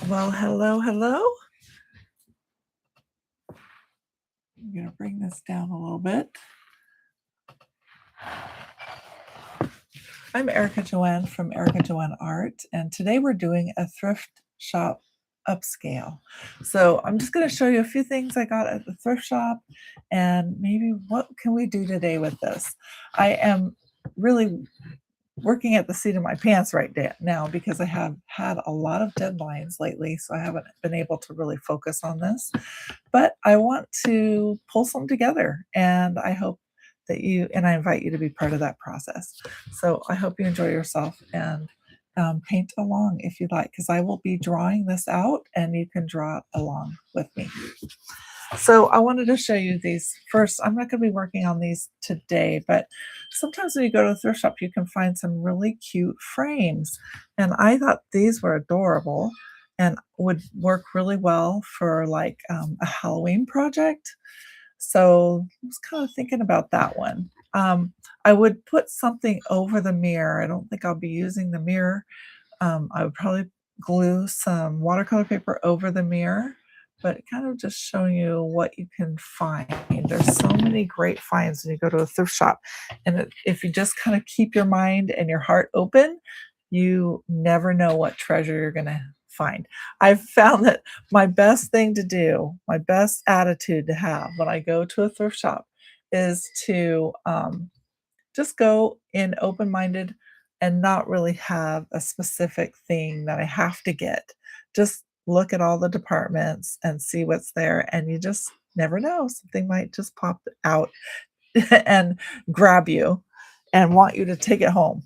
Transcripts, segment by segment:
Well, hello, hello. I'm going to bring this down a little bit. I'm Erica Joanne from Erica Joanne Art, and today we're doing a thrift shop upscale. So I'm just going to show you a few things I got at the thrift shop and maybe what can we do today with this. I am really working at the seat of my pants right now because I have had a lot of deadlines lately, so I haven't been able to really focus on this. But I want to pull some together, and I hope that I invite you to be part of that process. So I hope you enjoy yourself and paint along if you'd like, because I will be drawing this out and you can draw along with me. So I wanted to show you these first. I'm not going to be working on these today, but sometimes when you go to a thrift shop, you can find some really cute frames. And I thought these were adorable and would work really well for like a Halloween project. So I was kind of thinking about that one. I would put something over the mirror. I don't think I'll be using the mirror. I would probably glue some watercolor paper over the mirror, but kind of just showing you what you can find. There's so many great finds when you go to a thrift shop. And if you just kind of keep your mind and your heart open, you never know what treasure you're going to find. I've found that my best thing to do, my best attitude to have when I go to a thrift shop is to just go in open-minded and not really have a specific thing that I have to get. Just look at all the departments and see what's there, and you just never know. Something might just pop out and grab you and want you to take it home.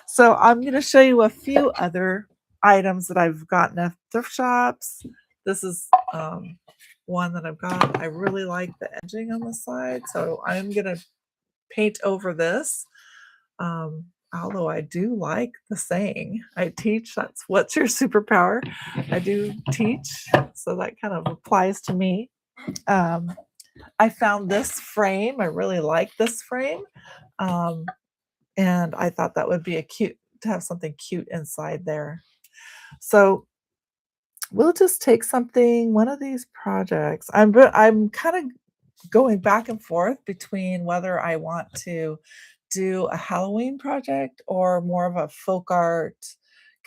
So I'm going to show you a few other items that I've gotten at thrift shops. This is one that I've got. I really like the edging on the side, so I'm going to paint over this. Although I do like the saying, I teach, that's what's your superpower. I do teach, so that kind of applies to me. I found this frame. I really like this frame. And I thought that would be to have something cute inside there. So we'll just take one of these projects. I'm kind of going back and forth between whether I want to do a Halloween project or more of a folk art,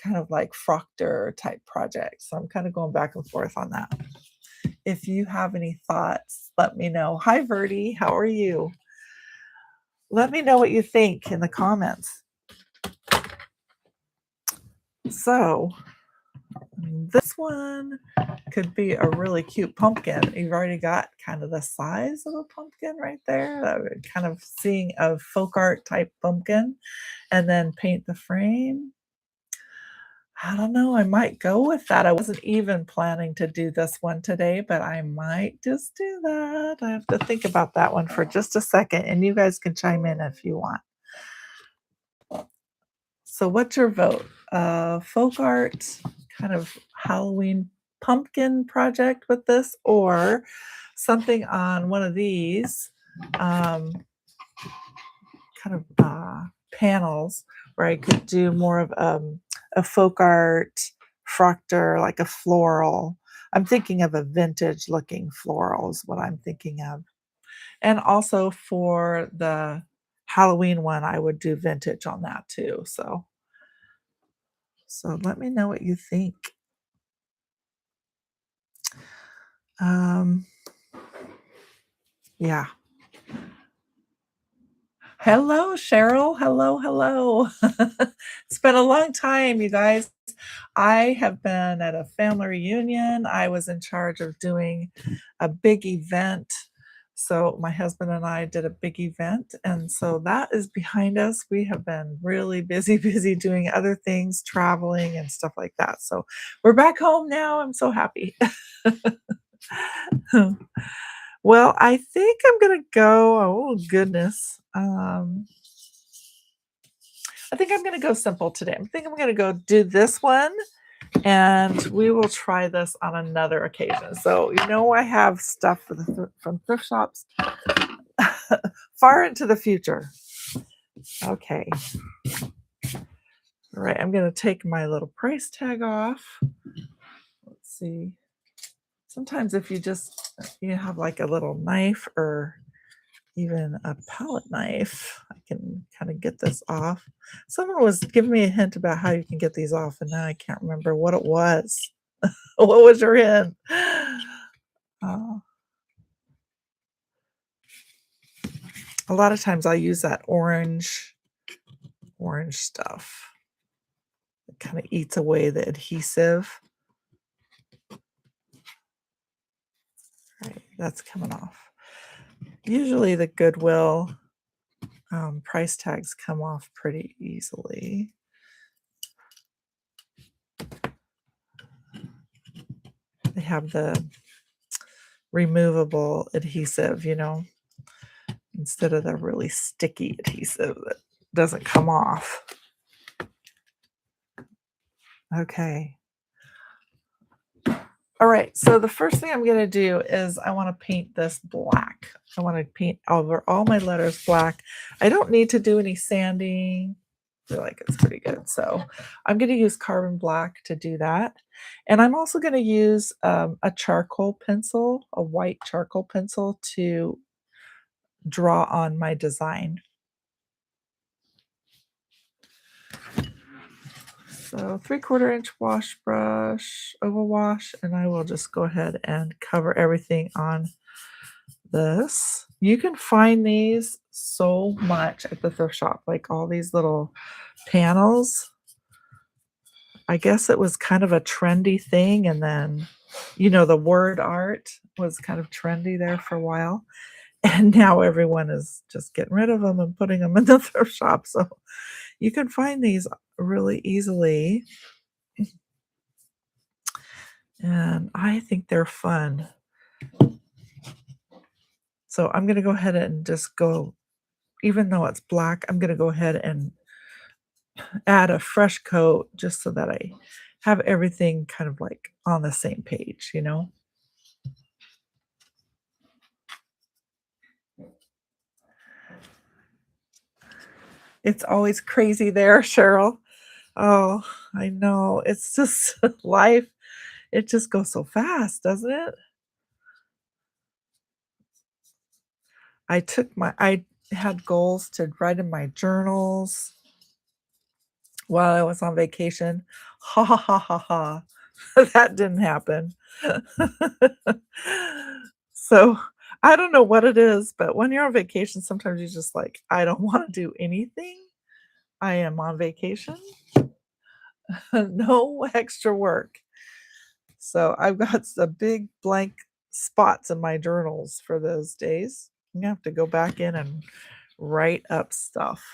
kind of like Proctor type project. So I'm kind of going back and forth on that. If you have any thoughts, let me know. Hi, Verdi. How are you? Let me know what you think in the comments. So this one could be a really cute pumpkin. You've already got kind of the size of a pumpkin right there. Kind of seeing a folk art type pumpkin, and then paint the frame. I don't know. I might go with that. I wasn't even planning to do this one today, but I might just do that. I have to think about that one for just a second, and you guys can chime in if you want. So what's your vote? Folk art, kind of Halloween pumpkin project with this, or something on one of these kind of panels where I could do more of a folk art Proctor, like a floral. I'm thinking of a vintage looking floral is what I'm thinking of. And also for the Halloween one, I would do vintage on that too. So let me know what you think. Yeah. Hello, Cheryl. Hello, hello. It's been a long time, you guys. I have been at a family reunion. I was in charge of doing a big event. So my husband and I did a big event, and so that is behind us. We have been really busy doing other things, traveling and stuff like that. So we're back home now. I'm so happy. Well, I think I'm gonna go. Oh goodness. I think I'm gonna go simple today. I think I'm gonna go do this one, and we will try this on another occasion. So I have stuff from thrift shops far into the future. Okay. All right, I'm going to take my little price tag off. Let's see. Sometimes if you have like a little knife or even a palette knife, I can kind of get this off. Someone was giving me a hint about how you can get these off, and now I can't remember what it was. What was your hint? Uh, a lot of times I use that orange stuff. It kind of eats away the adhesive. Right, that's coming off. Usually the Goodwill price tags come off pretty easily. They have the removable adhesive, instead of the really sticky adhesive that doesn't come off. Okay. All right, so the first thing I'm going to do is I want to paint this black. I want to paint over all my letters black. I don't need to do any sanding. I feel like it's pretty good. So I'm going to use carbon black to do that. And I'm also going to use a charcoal pencil, a white charcoal pencil, to draw on my design. So 3/4 inch wash brush, oval wash, and I will just go ahead and cover everything on this. You can find these so much at the thrift shop, like all these little panels. I guess it was kind of a trendy thing, and then, the word art was kind of trendy there for a while. And now everyone is just getting rid of them and putting them in the thrift shop. So you can find these really easily. And I think they're fun. So I'm going to go ahead and just go, even though it's black, I'm going to go ahead and add a fresh coat just so that I have everything kind of like on the same page, It's always crazy there, Cheryl. Oh, I know. It's just life. It just goes so fast, doesn't it? I had goals to write in my journals while I was on vacation. Ha ha ha ha ha. That didn't happen. So I don't know what it is, but when you're on vacation, sometimes you're just like, I don't want to do anything. I am on vacation. No extra work. So I've got some big blank spots in my journals for those days. I'm gonna have to go back in and write up stuff.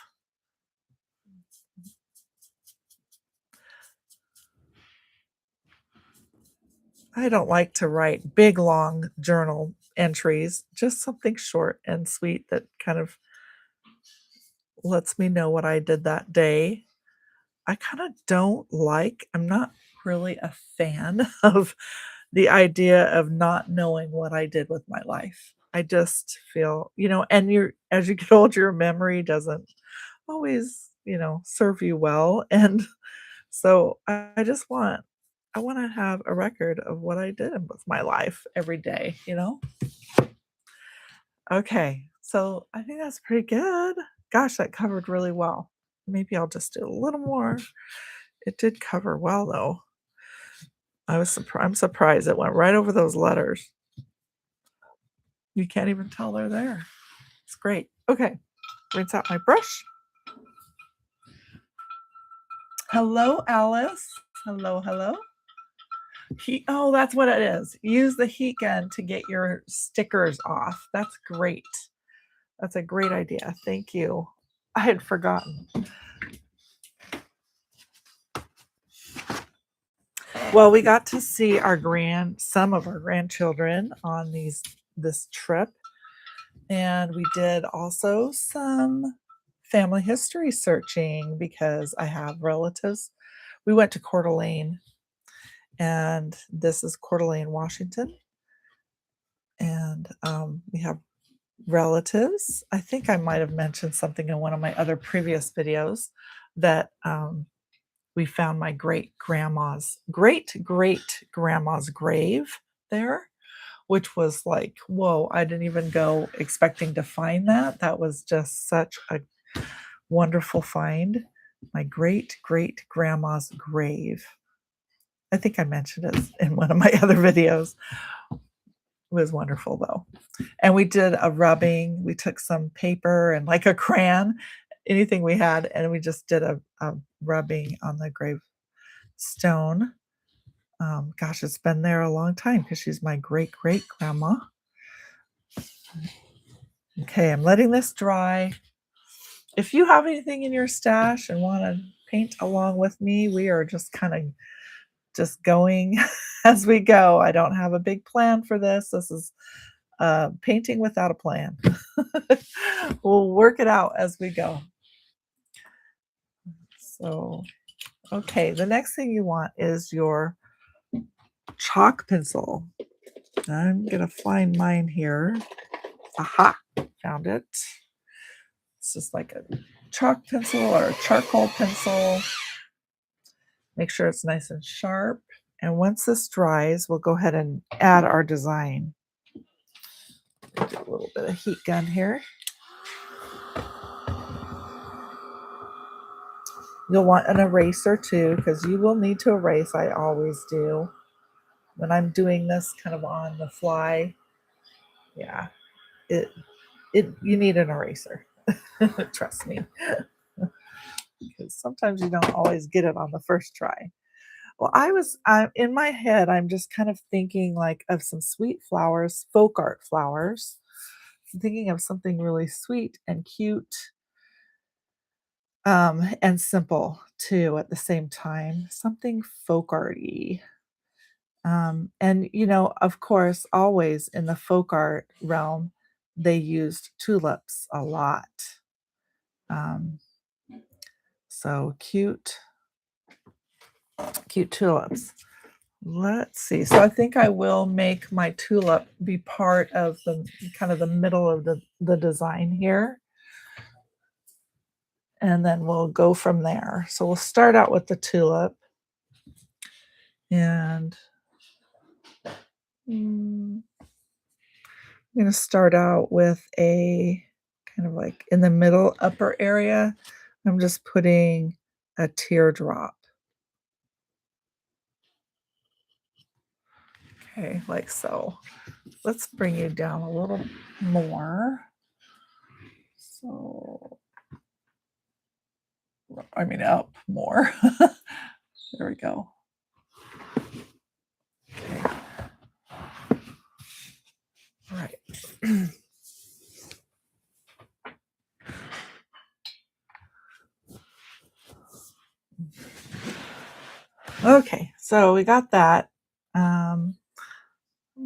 I don't like to write big, long journal entries, just something short and sweet that kind of lets me know what I did that day. I kind of I'm not really a fan of the idea of not knowing what I did with my life. I just feel, and as you get older, your memory doesn't always, serve you well. And so I want to have a record of what I did with my life every day. Okay, so I think that's pretty good. Gosh, that covered really well. Maybe I'll just do a little more. It did cover well, though. I'm surprised it went right over those letters. You can't even tell they're there. It's great. Okay, rinse out my brush. Hello, Alice. Hello, hello. Oh, that's what it is. Use the heat gun to get your stickers off. That's great. That's a great idea. Thank you. I had forgotten. Well, we got to see some of our grandchildren on this trip, and we did also some family history searching because I have relatives. We went to Coeur d'Alene, and this is Coeur d'Alene, Washington, and we have relatives. I think I might have mentioned something in one of my other previous videos that we found my great-grandma's grave there, which was like, whoa, I didn't even go expecting to find that. That was just such a wonderful find. My great-great-grandma's grave. I think I mentioned it in one of my other videos. It was wonderful though. And we did a rubbing. We took some paper and like a crayon, anything we had, and we just did a rubbing on the gravestone. Gosh, it's been there a long time because she's my great-great-grandma. Okay, I'm letting this dry. If you have anything in your stash and want to paint along with me, we are just kind of just going as we go. I don't have a big plan for this. This is painting without a plan. We'll work it out as we go. So, okay, the next thing you want is your chalk pencil. I'm going to find mine here. Aha, found it. It's just like a chalk pencil or a charcoal pencil. Make sure it's nice and sharp. And once this dries, we'll go ahead and add our design. Do a little bit of heat gun here. You'll want an eraser too, because you will need to erase. I always do. When I'm doing this kind of on the fly, yeah, you need an eraser. Trust me. Because sometimes you don't always get it on the first try. Well, in my head, I'm just kind of thinking like of some sweet flowers, folk art flowers. I'm thinking of something really sweet and cute, and simple too at the same time. Something folk arty. And of course, always in the folk art realm, they used tulips a lot. Um, so cute tulips. Let's see. So I think I will make my tulip be part of the kind of the middle of the design here. And then we'll go from there. So we'll start out with the tulip. And I'm going to start out with a kind of like in the middle upper area. I'm just putting a teardrop. Okay, like so. Let's bring you down a little more. So, I mean, up more. There we go. Okay. All right. Okay, so we got that. I'm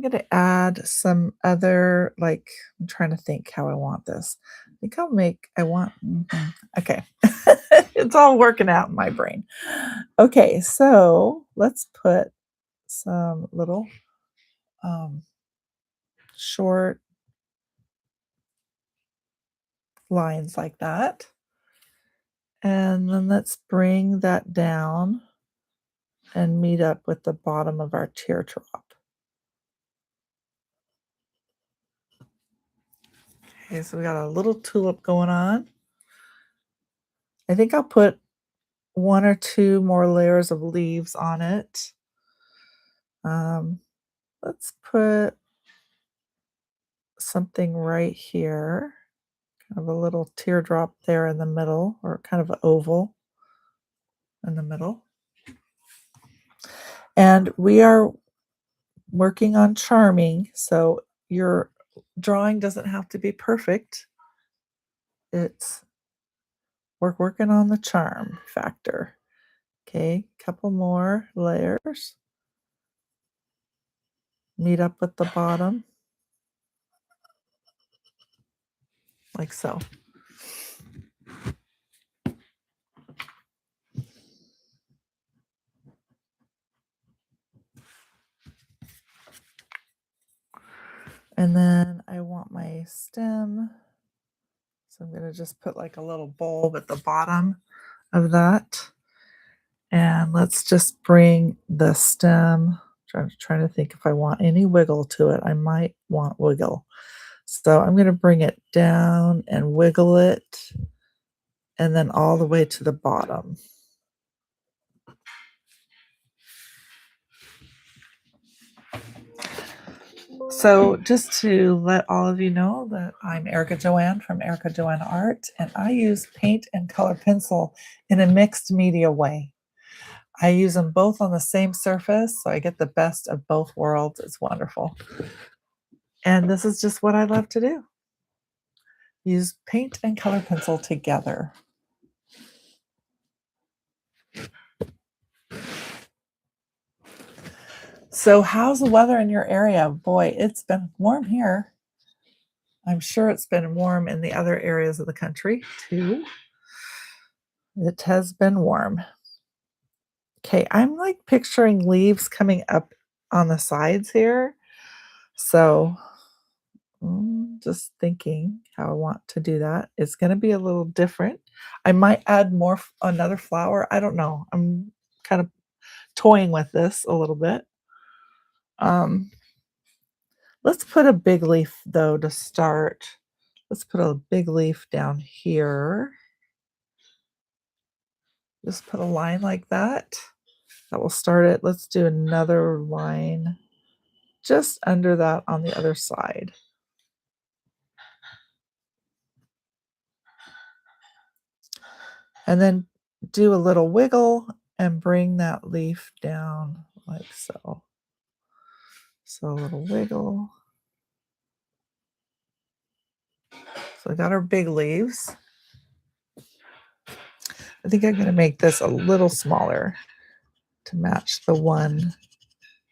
going to add some other, like, I'm trying to think how I want this. I think okay. It's all working out in my brain. Okay, so let's put some little short lines like that. And then let's bring that down and meet up with the bottom of our teardrop. Okay, so we got a little tulip going on. I think I'll put 1 or 2 more layers of leaves on it. Let's put something right here, kind of a little teardrop there in the middle, or kind of an oval in the middle. And we are working on charming, so your drawing doesn't have to be perfect. We're working on the charm factor. Okay, couple more layers. Meet up with the bottom, like so. And then I want my stem. So I'm going to just put like a little bulb at the bottom of that. And let's just bring the stem. Trying to think if I want any wiggle to it. I might want wiggle. So I'm going to bring it down and wiggle it, and then all the way to the bottom. So just to let all of you know that I'm Erica Joanne from Erica Joanne Art, and I use paint and color pencil in a mixed media way. I use them both on the same surface, so I get the best of both worlds. It's wonderful. And this is just what I love to do. Use paint and color pencil together. So how's the weather in your area? Boy, it's been warm here. I'm sure it's been warm in the other areas of the country too. It has been warm. Okay, I'm like picturing leaves coming up on the sides here. So just thinking how I want to do that. It's going to be a little different. I might add another flower. I don't know. I'm kind of toying with this a little bit. Let's put a big leaf though to start. Let's put a big leaf down here. Just put a line like that. That will start it. Let's do another line just under that on the other side. And then do a little wiggle and bring that leaf down like so. So a little wiggle. So I got our big leaves. I think I'm going to make this a little smaller to match the one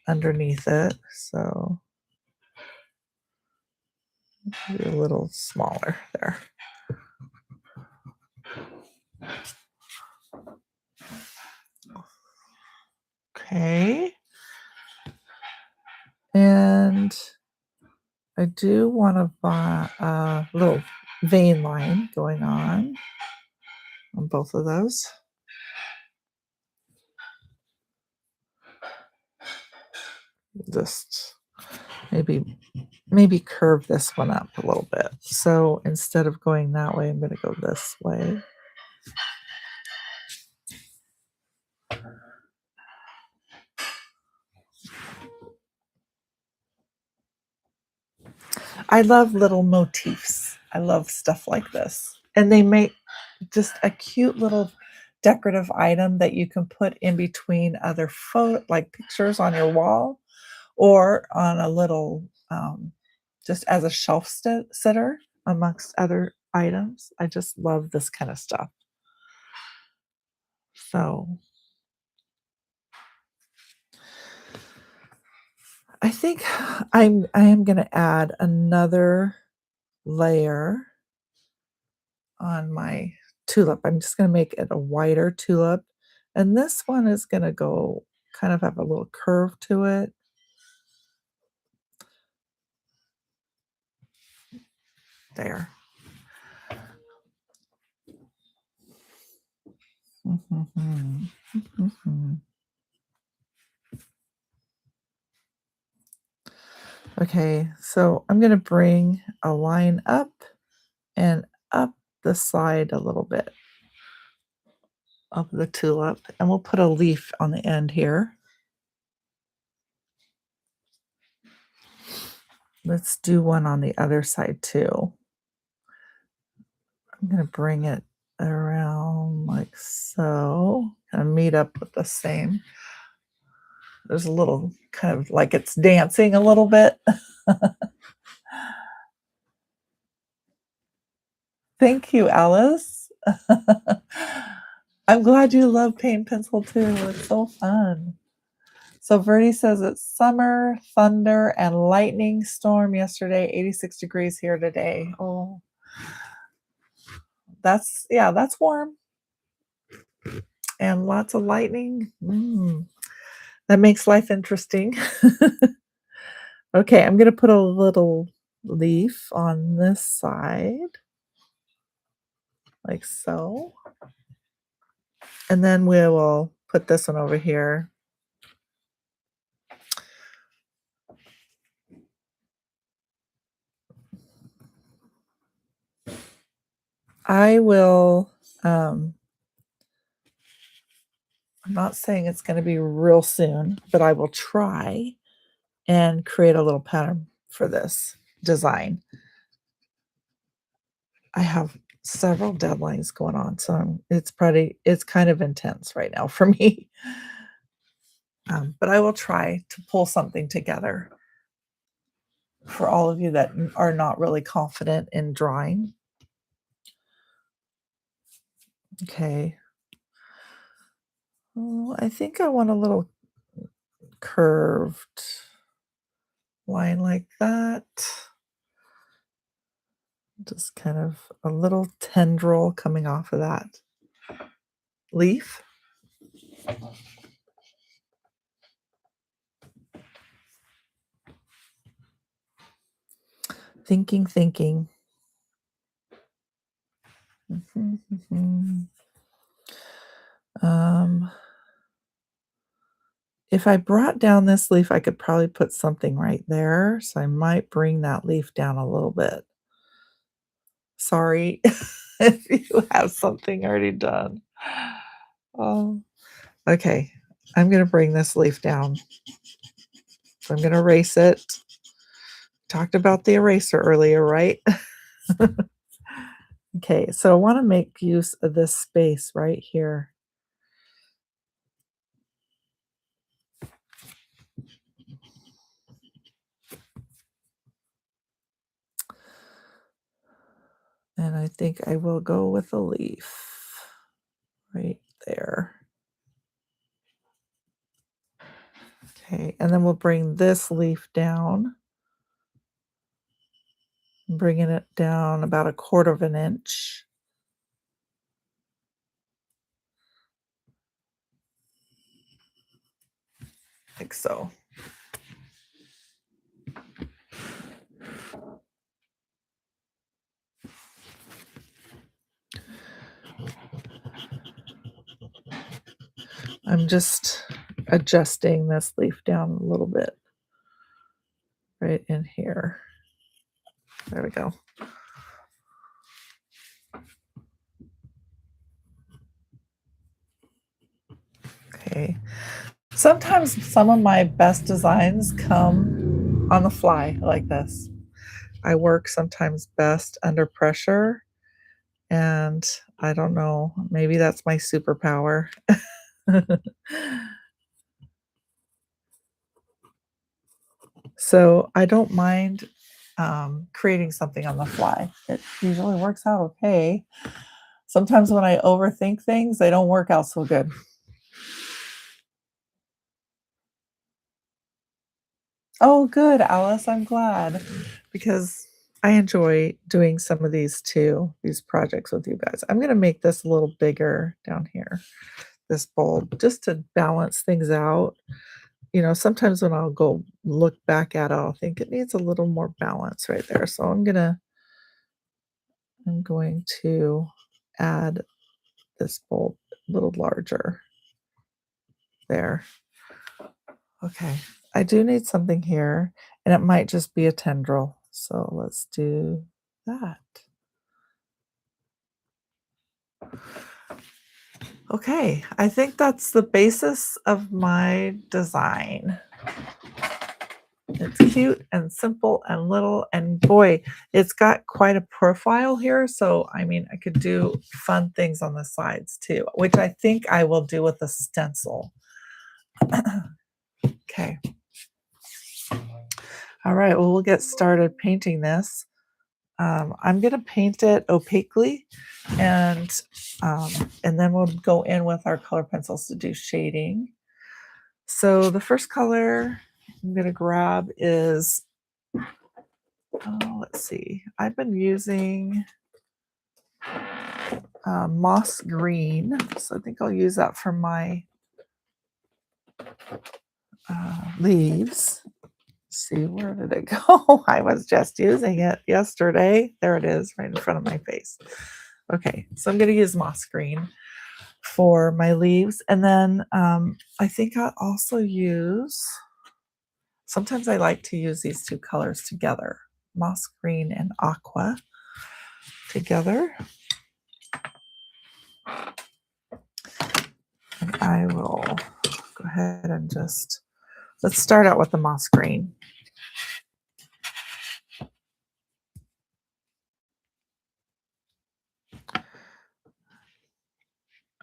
underneath it. So maybe a little smaller there. Okay. And I do want to buy a little vein line going on both of those. Just maybe curve this one up a little bit. So instead of going that way, I'm going to go this way. I love little motifs. I love stuff like this. And they make just a cute little decorative item that you can put in between other like pictures on your wall or on a little, just as a shelf sitter amongst other items. I just love this kind of stuff. So I think I am going to add another layer on my tulip. I'm just going to make it a wider tulip. And this one is going to go kind of have a little curve to it. There. Okay, so I'm going to bring a line up and up the side a little bit of the tulip, and we'll put a leaf on the end here. Let's do one on the other side too. I'm going to bring it around like so, and meet up with the same. There's a little kind of like it's dancing a little bit. Thank you, Alice. I'm glad you love paint pencil too. It's so fun. So Verdi says it's summer, thunder, and lightning storm yesterday, 86 degrees here today. Oh, that's warm. And lots of lightning. That makes life interesting. Okay, I'm going to put a little leaf on this side, like so. And then we will put this one over here. I will, I'm not saying it's going to be real soon, but I will try and create a little pattern for this design. I have several deadlines going on, so it's kind of intense right now for me. But I will try to pull something together for all of you that are not really confident in drawing. Okay. Oh, I think I want a little curved line like that. Just kind of a little tendril coming off of that leaf. Thinking. If I brought down this leaf, I could probably put something right there. So I might bring that leaf down a little bit. Sorry if you have something already done. Oh, okay. I'm going to bring this leaf down. So I'm going to erase it. Talked about the eraser earlier, right? Okay, so I want to make use of this space right here. And I think I will go with a leaf right there. Okay, and then we'll bring this leaf down. Bringing it down about 1/4 of an inch. Like so. I'm just adjusting this leaf down a little bit right in here. There we go. Okay. Sometimes some of my best designs come on the fly like this. I work sometimes best under pressure, and I don't know, maybe that's my superpower. So I don't mind creating something on the fly. It usually works out okay. Sometimes when I overthink things, they don't work out so good. Oh, good, Alice. I'm glad because I enjoy doing some of these too, these projects with you guys. I'm going to make this a little bigger down here, this bulb, just to balance things out. You know, sometimes when I'll go look back at it, I'll think it needs a little more balance right there. So I'm going to add this bulb a little larger there. Okay, I do need something here, and it might just be a tendril. So let's do that. Okay, I think that's the basis of my design. It's cute and simple and little, and boy, it's got quite a profile here. So, I mean, I could do fun things on the sides too, which I think I will do with a stencil. Okay. All right, well, we'll get started painting this. I'm going to paint it opaquely, and then we'll go in with our color pencils to do shading. So the first color I'm going to grab is, let's see, I've been using moss green, so I think I'll use that for my leaves. See, where did it go? I was just using it yesterday. There it is, right in front of my face. Okay, so I'm going to use moss green. for my leaves. And then I think I'll also use, sometimes I like to use these two colors together, moss green and aqua together. And I will go ahead and just, let's start out with the moss green.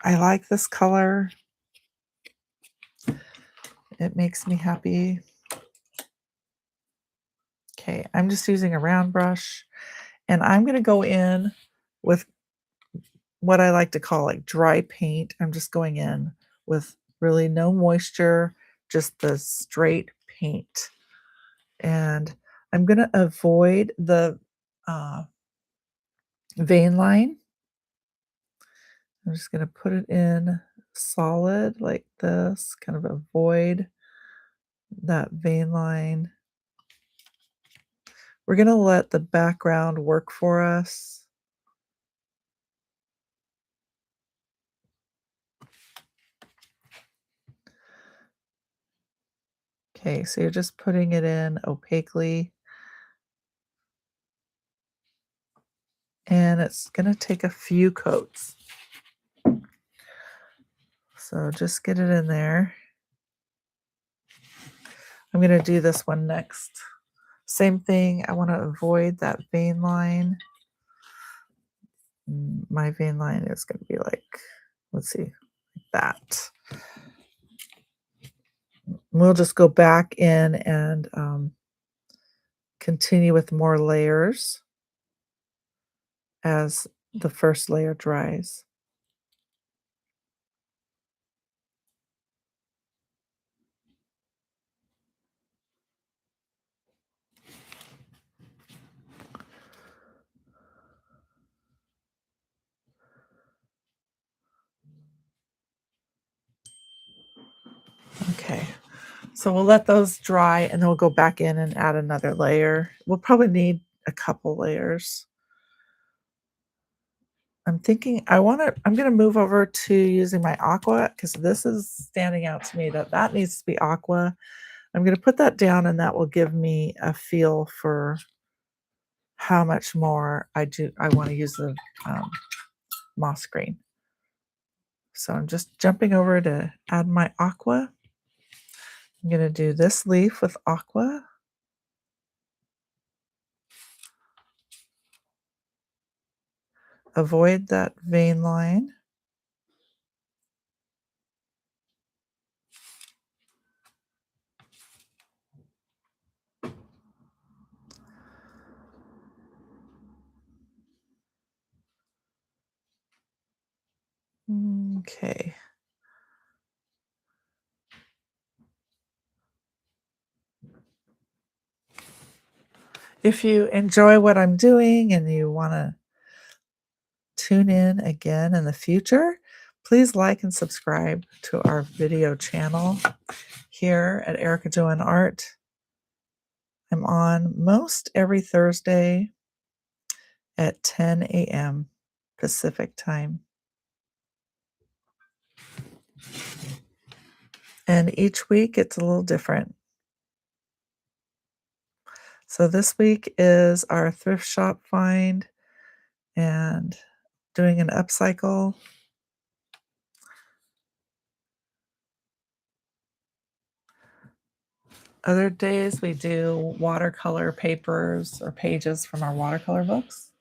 I like this color. It makes me happy. Okay, I'm just using a round brush, and I'm going to go in with what I like to call like dry paint. I'm just going in with really no moisture, just the straight paint. And I'm going to avoid the vein line. I'm just going to put it in solid like this, kind of avoid that vein line. We're going to let the background work for us. Okay, so you're just putting it in opaquely. And it's going to take a few coats. So just get it in there. I'm going to do this one next. Same thing, I want to avoid that vein line. My vein line is going to be like, let's see, like that. We'll just go back in and continue with more layers as the first layer dries. Okay, so we'll let those dry and then we'll go back in and add another layer. We'll probably need a couple layers. I'm thinking I'm going to move over to using my aqua because this is standing out to me that needs to be aqua. I'm going to put that down and that will give me a feel for how much more I want to use the moss green. So I'm just jumping over to add my aqua. I'm going to do this leaf with aqua. Avoid that vein line. Okay. If you enjoy what I'm doing and you want to tune in again in the future, please like and subscribe to our video channel here at Erica Joanne Art. I'm on most every Thursday at 10 a.m. Pacific time. And each week it's a little different. So this week is our thrift shop find and doing an upcycle. Other days we do watercolor papers or pages from our watercolor books.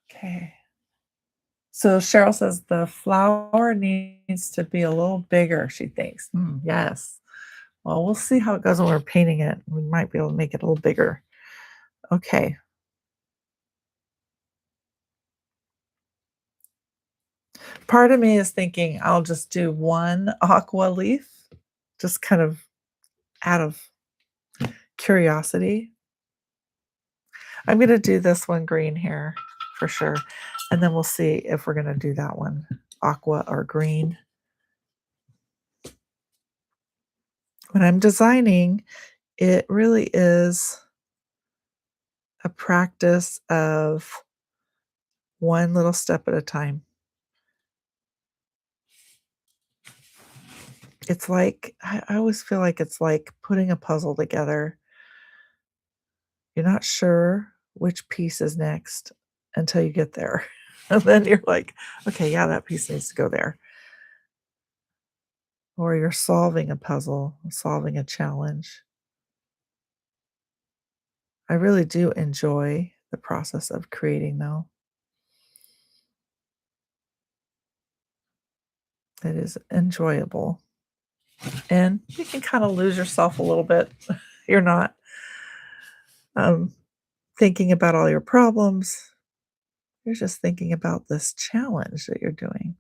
Okay. So Cheryl says the flower needs to be a little bigger, she thinks. Yes. Well, we'll see how it goes when we're painting it. We might be able to make it a little bigger. Okay. Part of me is thinking I'll just do one aqua leaf, just kind of out of curiosity. I'm going to do this one green here for sure. And then we'll see if we're going to do that one aqua or green. When I'm designing, it really is a practice of one little step at a time. It's like I always feel like it's like putting a puzzle together. You're not sure which piece is next until you get there. And then you're like, "Okay, yeah, that piece needs to go there." Or you're solving a puzzle, solving a challenge. I really do enjoy the process of creating, though. It is enjoyable, and you can kinda lose yourself a little bit. You're not, um, thinking about all your problems. You're just thinking about this challenge that you're doing.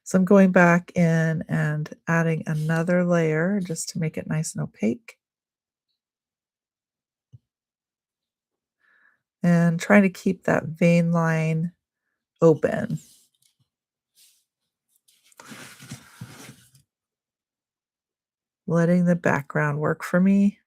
So I'm going back in and adding another layer just to make it nice and opaque, and trying to keep that vein line open. Letting the background work for me.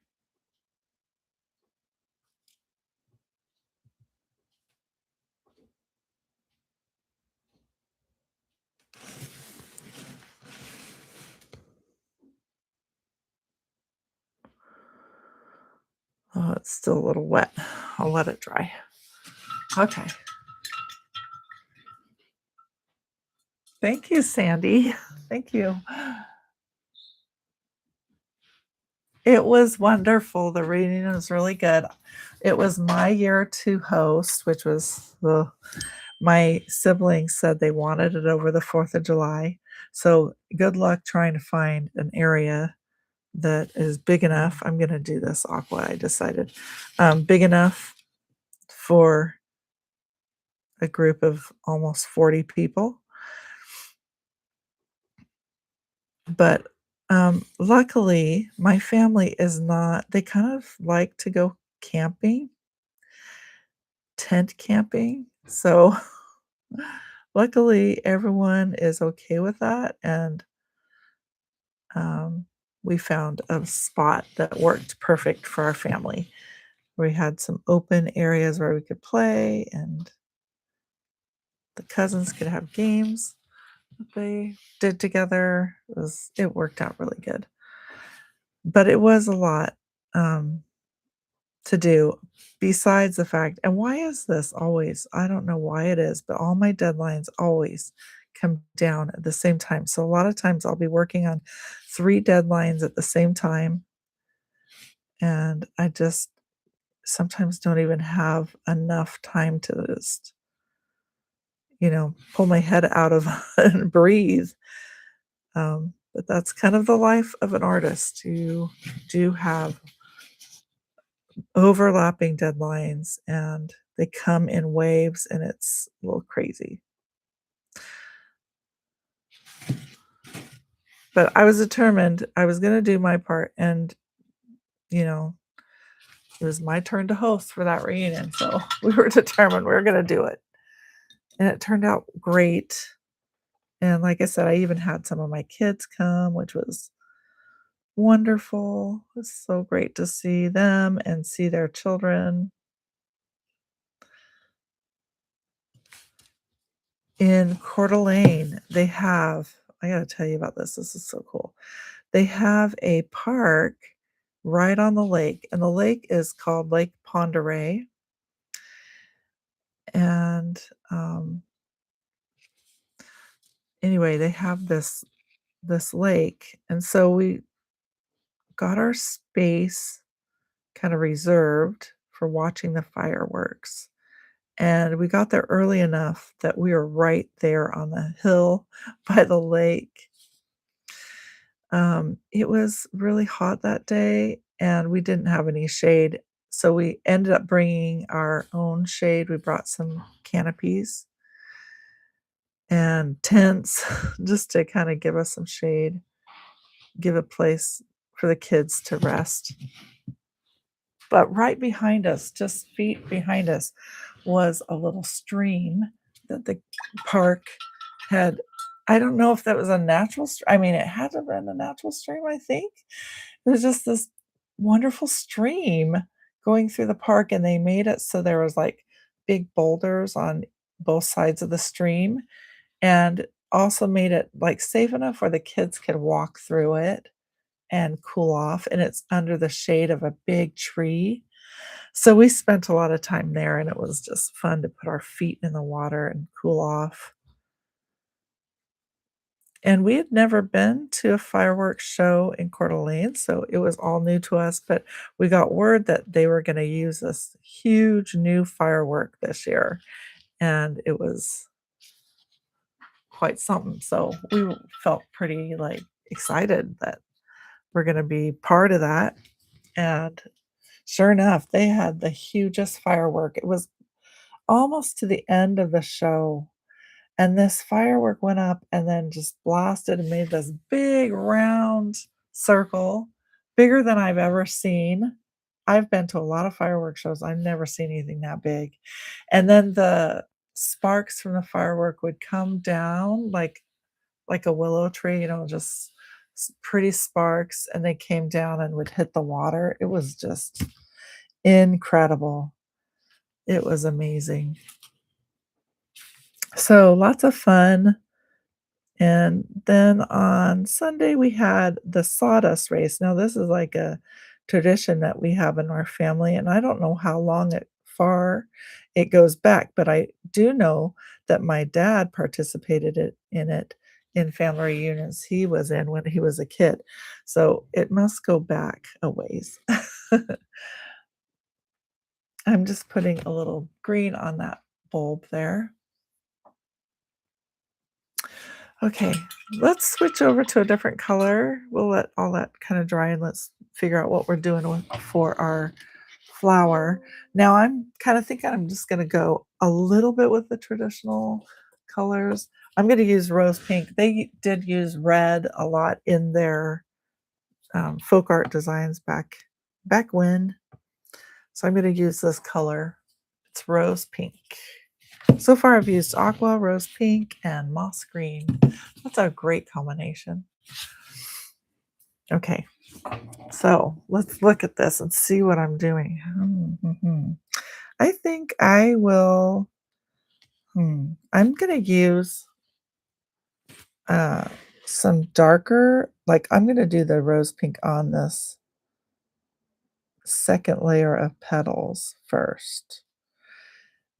Oh, it's still a little wet. I'll let it dry. Okay. Thank you, Sandy. Thank you. It was wonderful. The reading was really good. It was my year to host, which was the my siblings said they wanted it over the 4th of July. So good luck trying to find an area that is big enough. I'm gonna do this aqua, I decided. Big enough for a group of almost 40 people. But, luckily, my family is not they kind of like to go camping, tent camping, so luckily, everyone is okay with that, and, um, we found a spot that worked perfect for our family. We had some open areas where we could play, and the cousins could have games that they did together. It worked out really good. But it was a lot, um to do besides the fact and why is this always I don't know why it is, but all my deadlines always come down at the same time. So a lot of times I'll be working on 3 deadlines at the same time, and I just sometimes don't even have enough time to just, pull my head out of and breathe. But that's kind of the life of an artist. You do have overlapping deadlines, and they come in waves, and it's a little crazy. But I was determined I was gonna do my part, and, you know, it was my turn to host for that reunion, so we were determined we were gonna do it, and it turned out great, and like I said, I even had some of my kids come, which was wonderful. It's so great to see them and see their children. In Coeur d'Alene, they have I gotta tell you about this, this is so cool. They have a park right on the lake, and the lake is called Lake Pend Oreille, and, anyway, they have this lake, and so we got our space kinda reserved for watching the fireworks, and we got there early enough that we were right there on the hill by the lake. It was really hot that day, and we didn't have any shade, so we ended up bringing our own shade. We brought some canopies and tents just to kinda give us some shade, give a place for the kids to rest. But right behind us, just feet behind us, was a little stream that the park had I don't know if that was a natural I mean, it had to have been a natural stream, I think. It was just this wonderful stream going through the park, and they made it so there was, like, big boulders on both sides of the stream, and also made it, like, safe enough where the kids could walk through it and cool off, and it's under the shade of a big tree. So we spent a lot of time there, and it was just fun to put our feet in the water and cool off. And we had never been to a fireworks show in Coeur d'Alene, so it was all new to us, but we got word that they were gonna use this huge new firework this year, and it was quite something, so we felt pretty, like, excited that we're gonna be part of that, and sure enough, they had the hugest firework. It was almost to the end of the show, and this firework went up and then just blasted and made this big round circle, bigger than I've ever seen. I've been to a lot of fireworks shows, I've never seen anything that big, and then the sparks from the firework would come down like a willow tree, just pretty sparks, and they came down and would hit the water. It was just incredible. It was amazing. So lots of fun. And then on Sunday, we had the sawdust race. Now, this is like a tradition that we have in our family, and I don't know how far it goes back, but I do know that my dad participated in it in family reunions he was in when he was a kid. So it must go back a ways. I'm just putting a little green on that bulb there. Okay, let's switch over to a different color. We'll let all that kind of dry and let's figure out what we're doing for our flower. Now I'm kind of thinking I'm just going to go a little bit with the traditional colors. I'm going to use rose pink. They did use red a lot in their folk art designs back when. So I'm going to use this color. It's rose pink. So far, I've used aqua, rose pink, and moss green. That's a great combination. Okay, so let's look at this and see what I'm doing. I think I will. I'm going to use uh, some darker, like I'm going to do the rose pink on this second layer of petals first.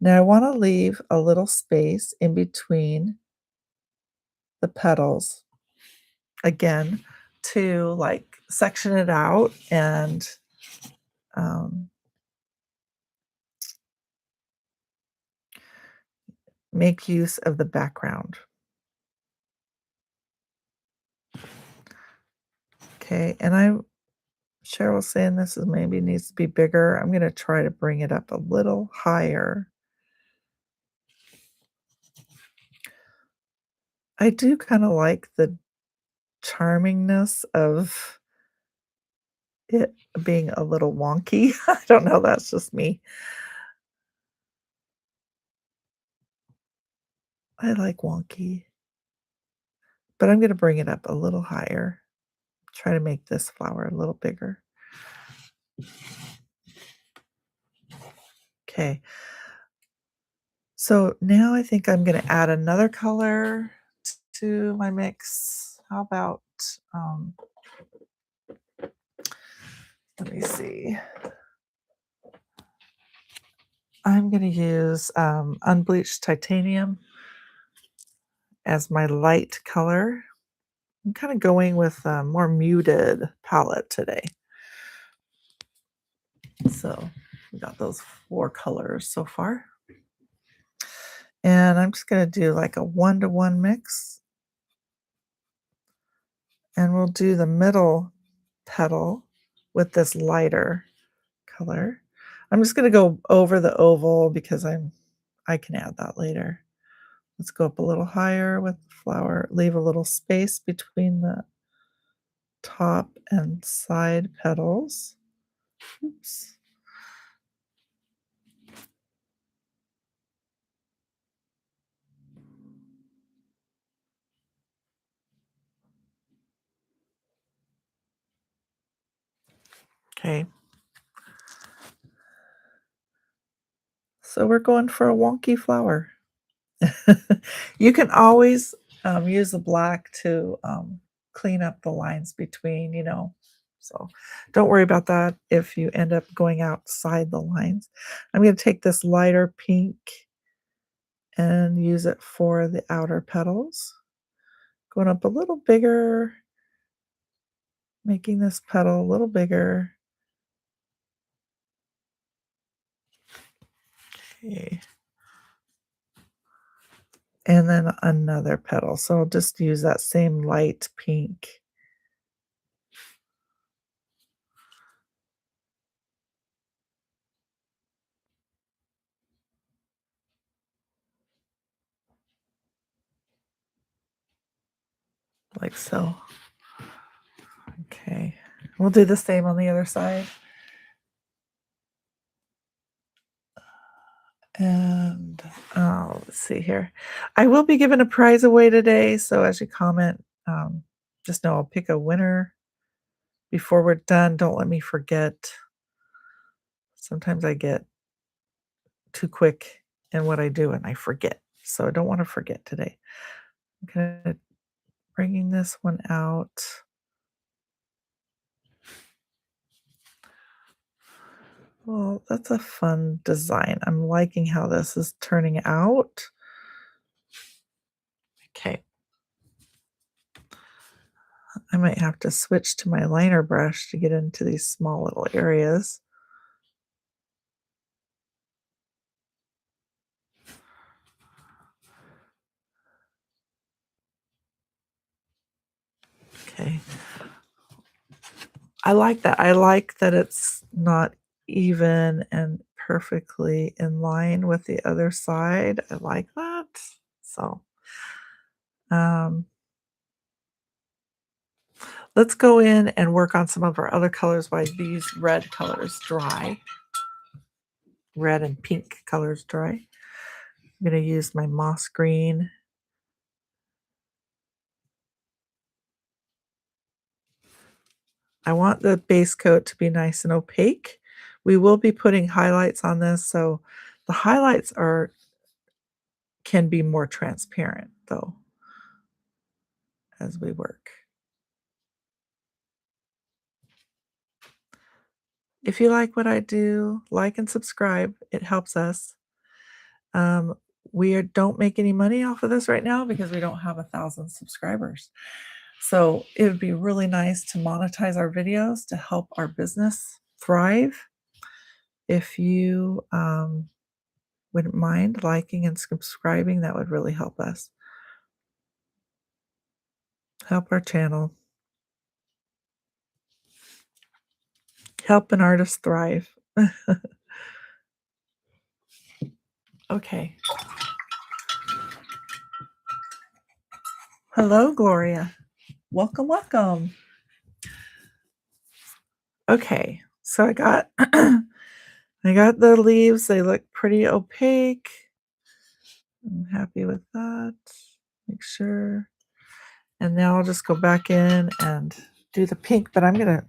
Now I want to leave a little space in between the petals again to like section it out and um, make use of the background. Okay, and Cheryl's saying this is maybe needs to be bigger. I'm going to try to bring it up a little higher. I do kind of like the charmingness of it being a little wonky. I don't know, that's just me. I like wonky, but I'm going to bring it up a little higher. Try to make this flower a little bigger. Okay. So now I think I'm going to add another color to my mix. How about, um, let me see. I'm going to use unbleached titanium as my light color. I'm kind of going with a more muted palette today. So we got those 4 colors so far. And I'm just going to do like a 1-to-1 mix. And we'll do the middle petal with this lighter color. I'm just going to go over the oval because I can add that later. Let's go up a little higher with the flower, leave a little space between the top and side petals. Oops. Okay. So we're going for a wonky flower. You can always use the black to clean up the lines between, so don't worry about that if you end up going outside the lines. I'm going to take this lighter pink and use it for the outer petals. Going up a little bigger, making this petal a little bigger. Okay. And then another petal. So I'll just use that same light pink. Like so. Okay. We'll do the same on the other side. And let's see here. I will be giving a prize away today. So as you comment, just know I'll pick a winner before we're done. Don't let me forget. Sometimes I get too quick in what I do and I forget. So I don't want to forget today. I'm kind of bringing this one out. Well, that's a fun design. I'm liking how this is turning out. Okay. I might have to switch to my liner brush to get into these small little areas. Okay. I like that. I like that it's not even and perfectly in line with the other side. I like that. So, um, let's go in and work on some of our other colors while these red colors dry. Red and pink colors dry. I'm going to use my moss green. I want the base coat to be nice and opaque. We will be putting highlights on this, so the highlights can be more transparent though as we work. If you like what I do, like and subscribe. It helps us. Um, don't make any money off of this right now because we don't have 1,000 subscribers. So it would be really nice to monetize our videos to help our business thrive. If you wouldn't mind liking and subscribing, that would really help us. Help our channel. Help an artist thrive. Okay. Hello, Gloria. Welcome, welcome. Okay, so I got I got the leaves. They look pretty opaque. I'm happy with that. Make sure. And now I'll just go back in and do the pink, but I'm gonna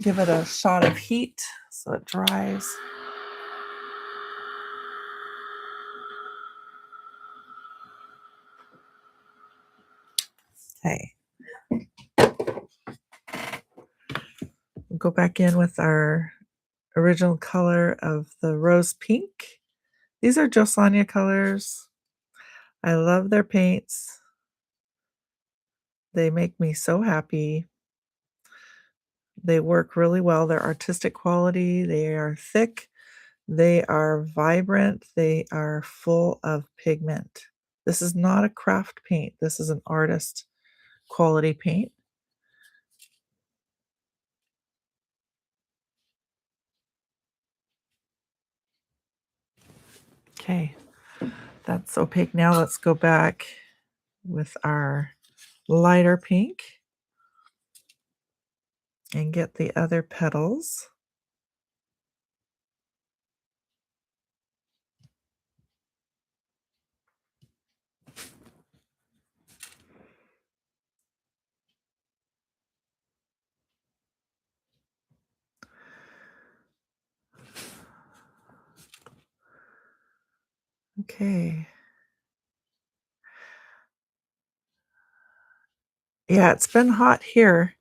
give it a shot of heat so it dries. Okay. Go back in with our original color of the rose pink. These are Josania colors. I love their paints. They make me so happy. They work really well. They're artistic quality. They are thick. They are vibrant. They are full of pigment. This is not a craft paint. This is an artist quality paint. Okay, that's opaque. Now let's go back with our lighter pink and get the other petals. Okay. Yeah, it's been hot here.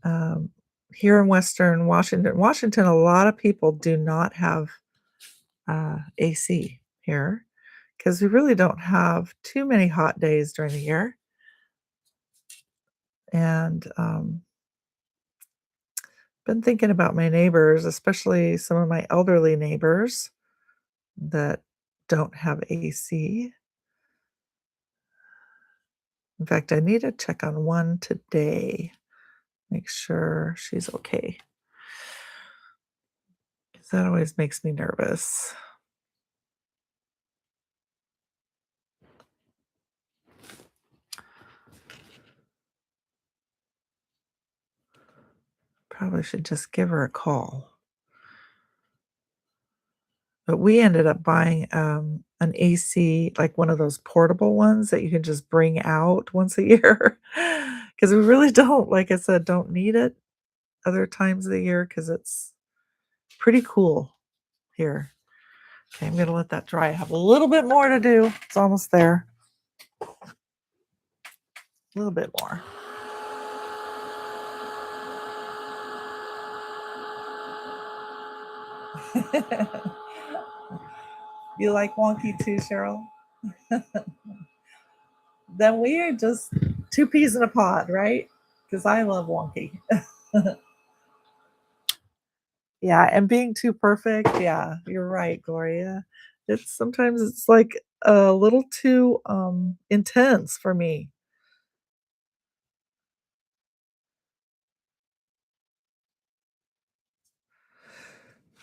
Um, Here in Western Washington. Washington, a lot of people do not have AC here because we really don't have too many hot days during the year. And been thinking about my neighbors, especially some of my elderly neighbors that don't have AC. In fact, I need to check on one today, make sure she's okay. 'Cause that always makes me nervous. Probably should just give her a call. But we ended up buying, an AC, like one of those portable ones that you can just bring out once a year, because we really don't, like I said, don't need it other times of the year because it's pretty cool here. Okay, I'm gonna let that dry. I have a little bit more to do. It's almost there. A little bit more. You like wonky too, Cheryl? Then we are just two peas in a pod, right? Because I love wonky. Yeah, and being too perfect, yeah, you're right, Gloria. It's sometimes it's like a little too intense for me.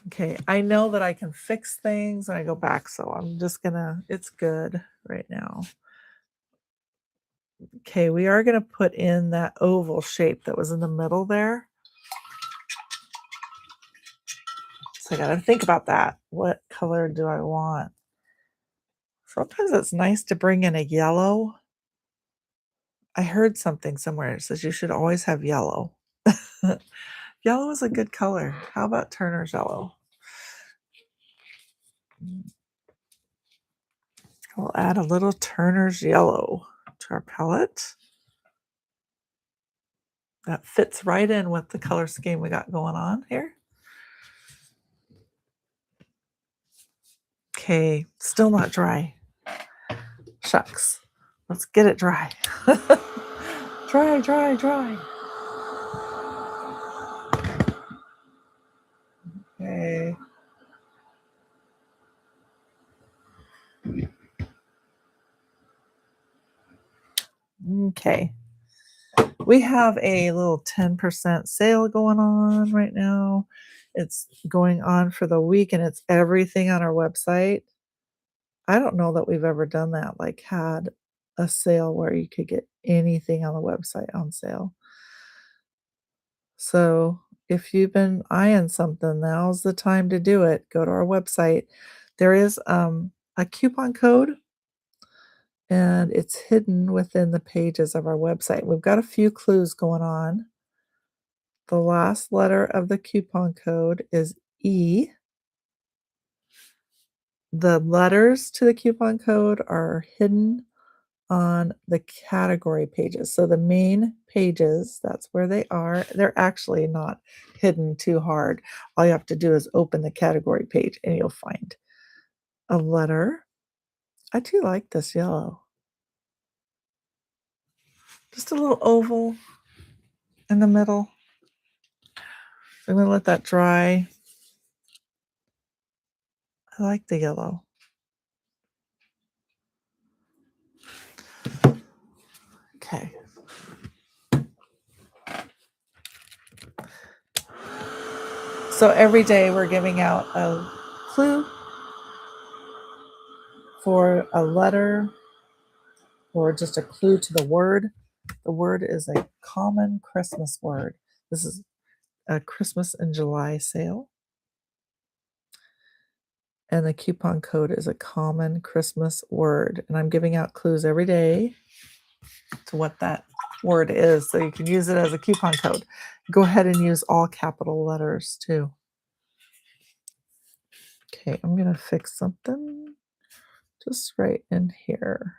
Okay, I know that I can fix things when I go back, so I'm just gonna it's good right now. Okay, we are gonna put in that oval shape that was in the middle there. So I gotta think about that. What color do I want? Sometimes it's nice to bring in a yellow. I heard something somewhere. It says you should always have yellow. Yellow is a good color. How about Turner's yellow? We'll add a little Turner's yellow to our palette. That fits right in with the color scheme we got going on here. Okay, still not dry. Shucks. Let's get it dry. Dry, dry, dry. Okay. Okay. We have a little 10% sale going on right now. It's going on for the week and it's everything on our website. I don't know that we've ever done that, like had a sale where you could get anything on the website on sale. So if you've been eyeing something, now's the time to do it. Go to our website. There is a coupon code and it's hidden within the pages of our website. We've got a few clues going on. The last letter of the coupon code is E. The letters to the coupon code are hidden on the category pages. So the main pages, that's where they are. They're actually not hidden too hard. All you have to do is open the category page and you'll find a letter. I do like this yellow. Just a little oval in the middle. I'm going to let that dry. I like the yellow. Okay. So every day we're giving out a clue for a letter or just a clue to the word. The word is a common Christmas word. This is a Christmas in July sale. And the coupon code is a common Christmas word. And I'm giving out clues every day to what that word is. So you can use it as a coupon code. Go ahead and use all capital letters too. Okay, I'm going to fix something just right in here.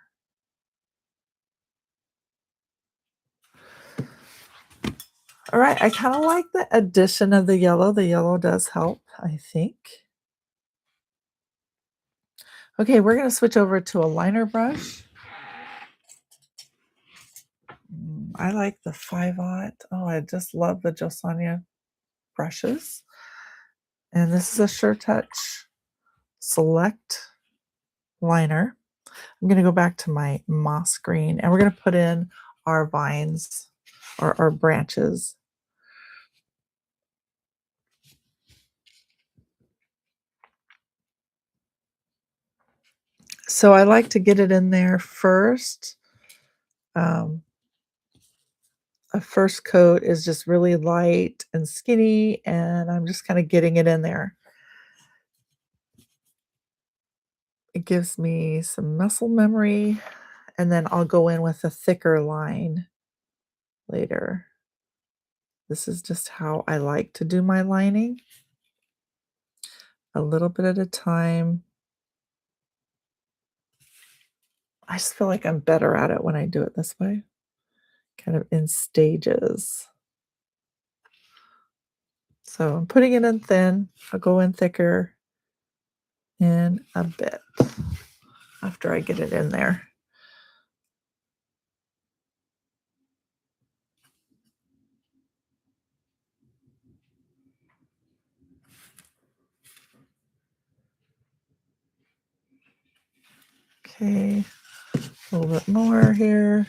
All right, I kind of like the addition of the yellow. The yellow does help, I think. Okay, we're going to switch over to a liner brush. I like the 5-aught. Oh, I just love the Josania brushes. And this is a SureTouch Select liner. I'm going to go back to my moss green, and we're going to put in our vines or our branches. So I like to get it in there first. A first coat is just really light and skinny, and I'm just kind of getting it in there. It gives me some muscle memory, and then I'll go in with a thicker line later. This is just how I like to do my lining. A little bit at a time. I just feel like I'm better at it when I do it this way, kind of in stages. So I'm putting it in thin. I'll go in thicker in a bit after I get it in there. Okay, a little bit more here.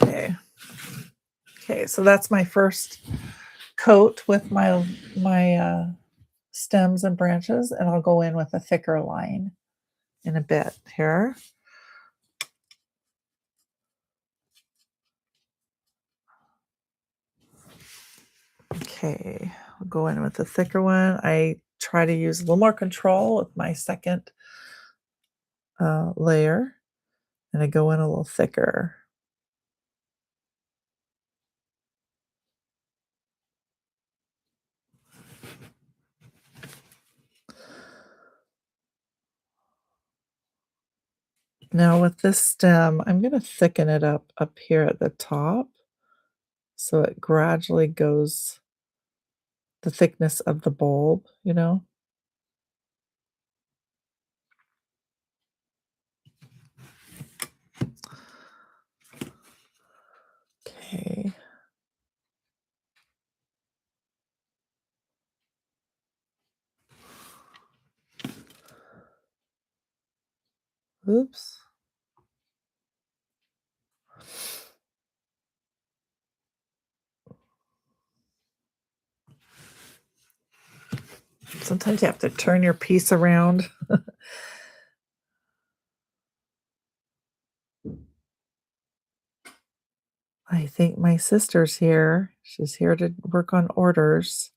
Okay. Okay, so that's my first coat with my stems and branches, and I'll go in with a thicker line in a bit here. Okay, I'll go in with a thicker one. I try to use a little more control with my second layer, and I go in a little thicker. Now with this stem, I'm going to thicken it up here at the top so it gradually goes the thickness of the bulb, you know? Okay. Oops. Sometimes you have to turn your piece around. I think my sister's here. She's here to work on orders.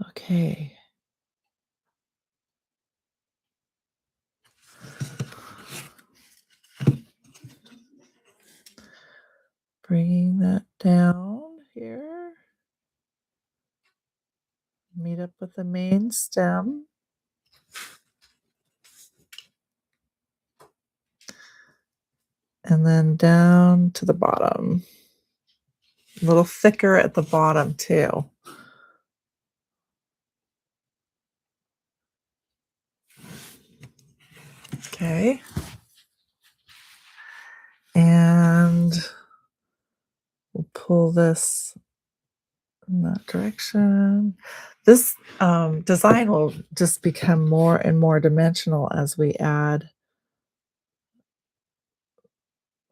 Okay. Bringing that down here. Meet up with the main stem. And then down to the bottom. A little thicker at the bottom too. Okay. And we'll pull this in that direction. This design will just become more and more dimensional as we add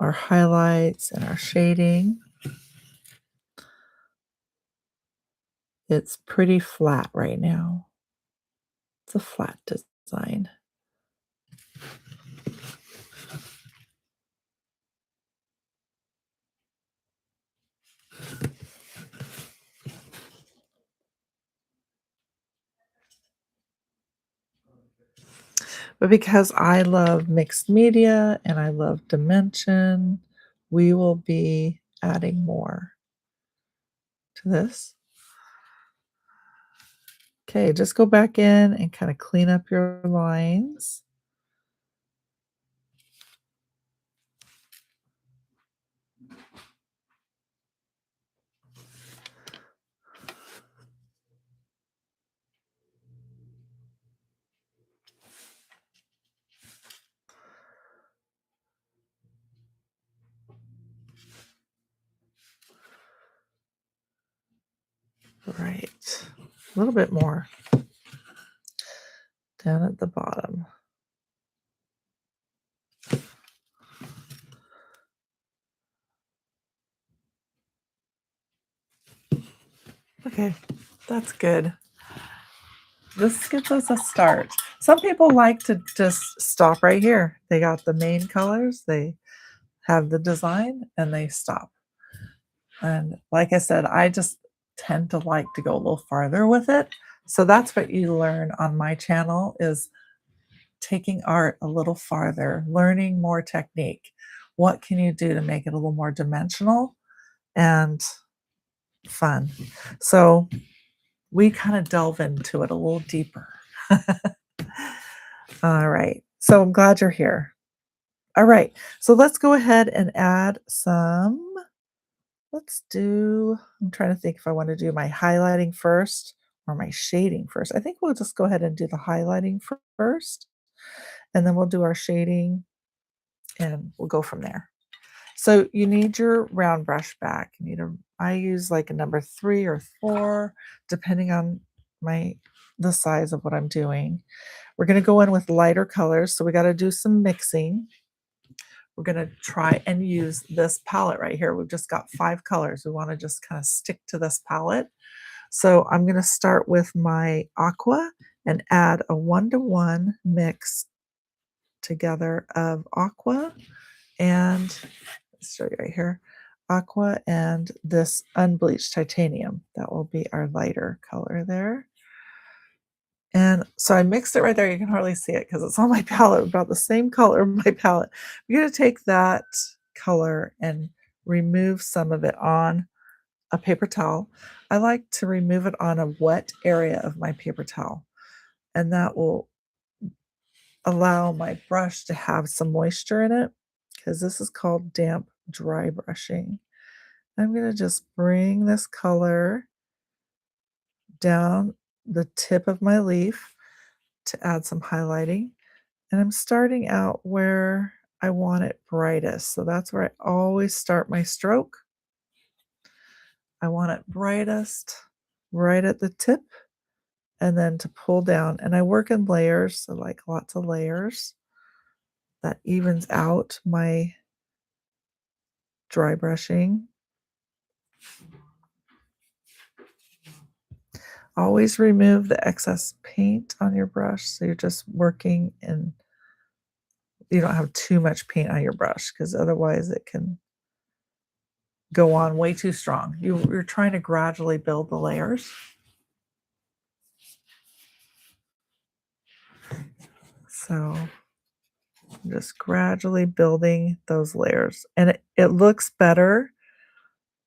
our highlights and our shading. It's pretty flat right now. It's a flat design. But because I love mixed media and I love dimension, we will be adding more to this. Okay, just go back in and kind of clean up your lines. Right. A little bit more down at the bottom. Okay, that's good. This gives us a start. Some people like to just stop right here. They got the main colors, they have the design, and they stop. And like I said, I just tend to like to go a little farther with it. So that's what you learn on my channel is taking art a little farther, learning more technique. What can you do to make it a little more dimensional and fun? So we kind of delve into it a little deeper. All right. So I'm glad you're here. All right. So let's go ahead and add some. I'm trying to think if I want to do my highlighting first or my shading first. I think we'll just go ahead and do the highlighting first, and then we'll do our shading and we'll go from there. So you need your round brush back. I use like a number 3 or 4, depending on the size of what I'm doing. We're going to go in with lighter colors, so we got to do some mixing. We're going to try and use this palette right here. We've just got 5 colors. We want to just kind of stick to this palette. So I'm going to start with my aqua and add a 1-to-1 mix together of aqua and, let's show you right here, aqua and this unbleached titanium. That will be our lighter color there. And so I mixed it right there. You can hardly see it because it's on my palette, about the same color of my palette. You're going to take that color and remove some of it on a paper towel. I like to remove it on a wet area of my paper towel, and that will allow my brush to have some moisture in it because this is called damp dry brushing. I'm going to just bring this color down the tip of my leaf to add some highlighting. And I'm starting out where I want it brightest. So that's where I always start my stroke. I want it brightest right at the tip and then to pull down. And I work in layers, so like lots of layers. That evens out my dry brushing. Always remove the excess paint on your brush so you're just working and you don't have too much paint on your brush because otherwise it can go on way too strong. You're trying to gradually build the layers. So I'm just gradually building those layers. And it looks better.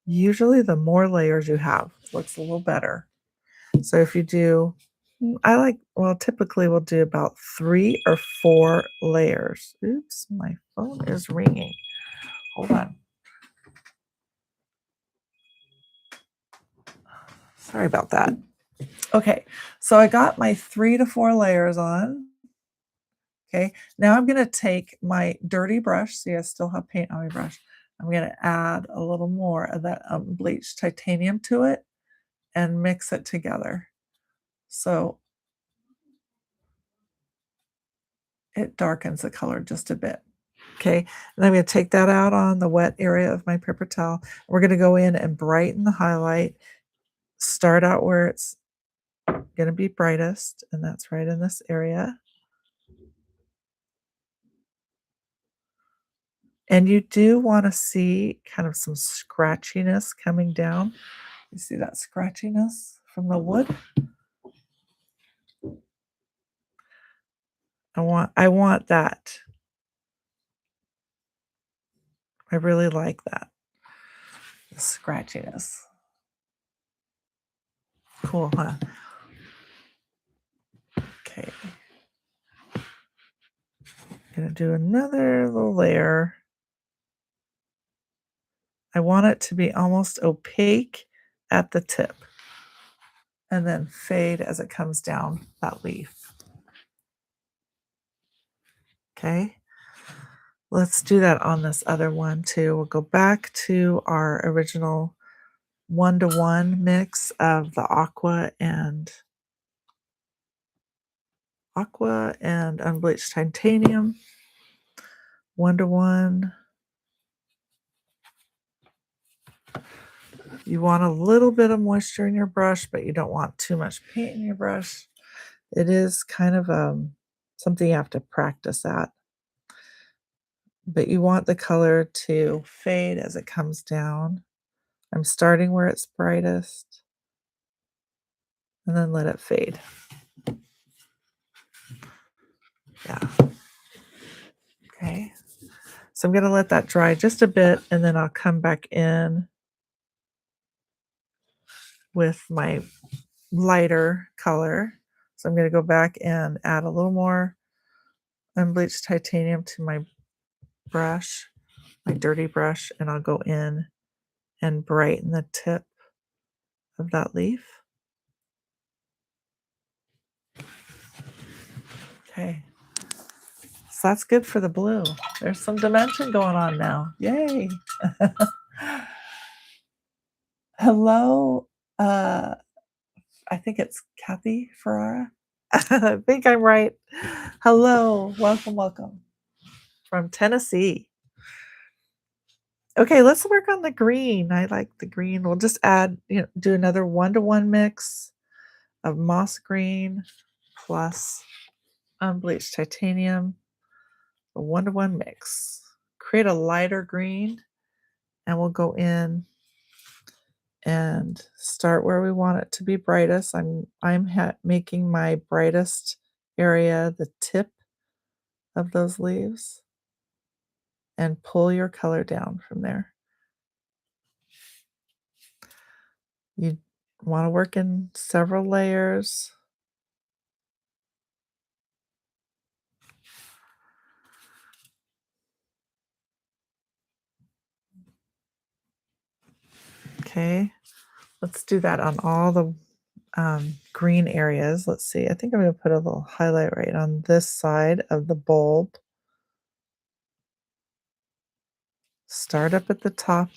Usually the more layers you have, it looks a little better. So if you do, typically we'll do about 3 or 4 layers. Oops, my phone is ringing. Hold on. Sorry about that. Okay, so I got my 3 to 4 layers on. Okay, now I'm going to take my dirty brush. See, I still have paint on my brush. I'm going to add a little more of that bleached titanium to it and mix it together. So it darkens the color just a bit. Okay, and I'm going to take that out on the wet area of my paper towel. We're going to go in and brighten the highlight. Start out where it's going to be brightest, and that's right in this area. And you do want to see kind of some scratchiness coming down. You see that scratchiness from the wood? I want that. I really like that. The scratchiness. Cool, huh? Okay. Gonna do another little layer. I want it to be almost opaque at the tip and then fade as it comes down that leaf. Okay. Let's do that on this other one too. We'll go back to our original 1-to-1 mix of the aqua and unbleached titanium. 1-to-1. You want a little bit of moisture in your brush, but you don't want too much paint in your brush. It is kind of something you have to practice at. But you want the color to fade as it comes down. I'm starting where it's brightest and then let it fade. Yeah. Okay. So I'm going to let that dry just a bit and then I'll come back in with my lighter color. So I'm going to go back and add a little more unbleached titanium to my brush, my dirty brush, and I'll go in and brighten the tip of that leaf. Okay. So that's good for the blue. There's some dimension going on now. Yay. Hello. I think it's Kathy Ferrara. I think I'm right. Hello. Welcome, welcome from Tennessee. Okay, let's work on the green. I like the green. We'll just add, do another 1-to-1 mix of moss green plus unbleached titanium. A 1-to-1 mix. Create a lighter green, and we'll go in and start where we want it to be brightest. I'm making my brightest area the tip of those leaves, and pull your color down from there. You want to work in several layers. Okay, let's do that on all the green areas. Let's see. I think I'm going to put a little highlight right on this side of the bulb. Start up at the top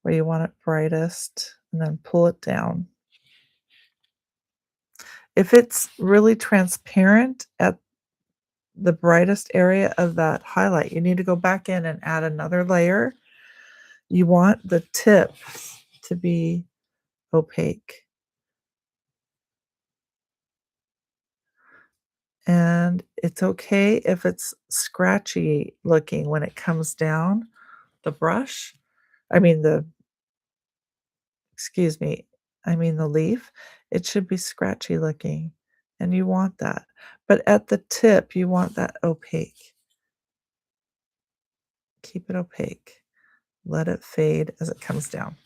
where you want it brightest and then pull it down. If it's really transparent at the brightest area of that highlight, you need to go back in and add another layer. You want the tip to be opaque. And it's okay if it's scratchy looking when it comes down the brush. I mean the excuse me, I mean the leaf. It should be scratchy looking, and you want that. But at the tip, you want that opaque. Keep it opaque. Let it fade as it comes down.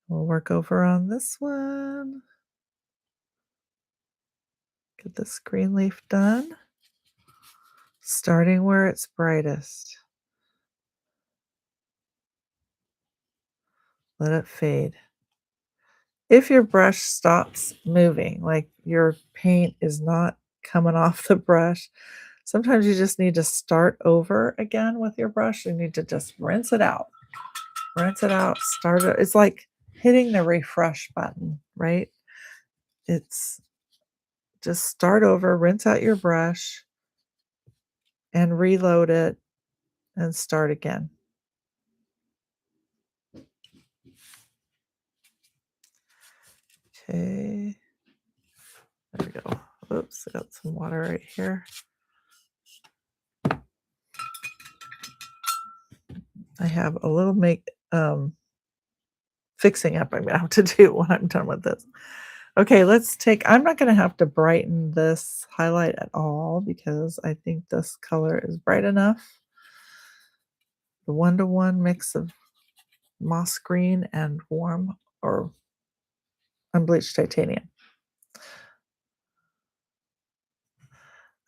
We'll work over on this one. Get this green leaf done. Starting where it's brightest. Let it fade. If your brush stops moving, like your paint is not coming off the brush, sometimes you just need to start over again with your brush. You need to just rinse it out. Rinse it out, start it. It's like hitting the refresh button, right? It's just start over, rinse out your brush, and reload it and start again. Okay. There we go. Oops, I got some water right here. I have a little fixing up I'm gonna have to do when I'm done with this. Okay, let's take I'm not gonna have to brighten this highlight at all because I think this color is bright enough. The one-to-one mix of moss green and warm or unbleached titanium.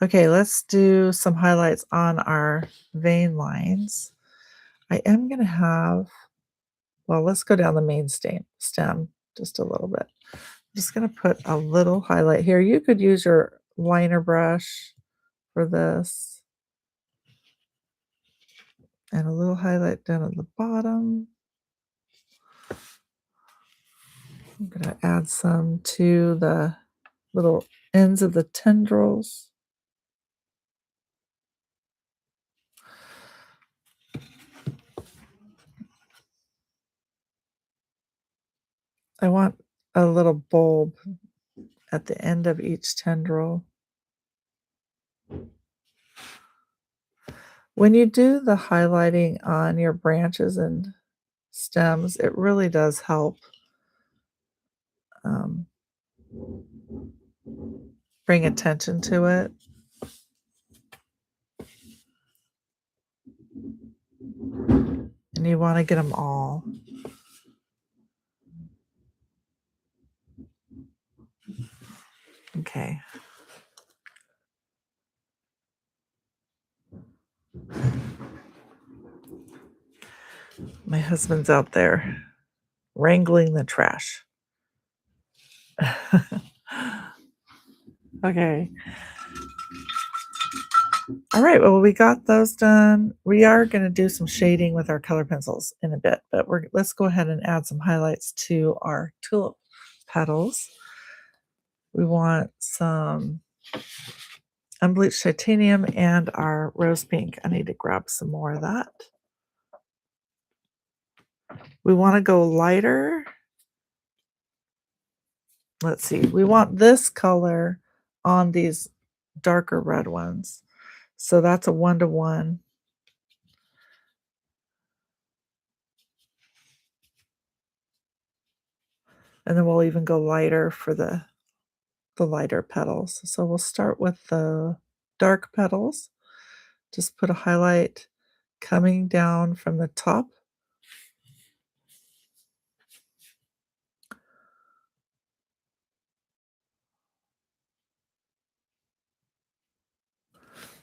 Okay, let's do some highlights on our vein lines. I am gonna have well, let's go down the main stem just a little bit. I'm just gonna put a little highlight here. You could use your liner brush for this and a little highlight down at the bottom. I'm gonna add some to the little ends of the tendrils. I want a little bulb at the end of each tendril. When you do the highlighting on your branches and stems, it really does help um, bring attention to it. And you want to get them all. Okay. My husband's out there wrangling the trash. Okay. All right, well, we got those done. We are going to do some shading with our color pencils in a bit, but let's go ahead and add some highlights to our tulip petals. We want some unbleached titanium and our rose pink. I need to grab some more of that. We want to go lighter. Let's see. We want this color on these darker red ones. So that's a 1-to-1. And then we'll even go lighter for the lighter petals. So we'll start with the dark petals. Just put a highlight coming down from the top.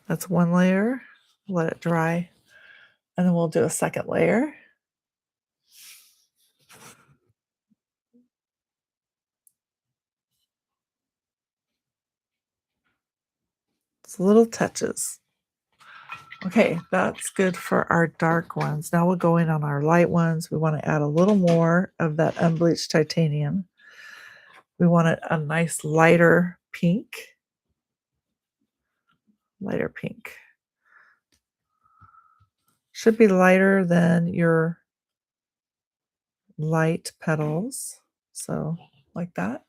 That's one layer. Let it dry. And then we'll do a second layer. It's little touches. Okay, that's good for our dark ones. Now we'll go in on our light ones. We want to add a little more of that unbleached titanium. We want a nice lighter pink. Lighter pink. Should be lighter than your light petals. So like that.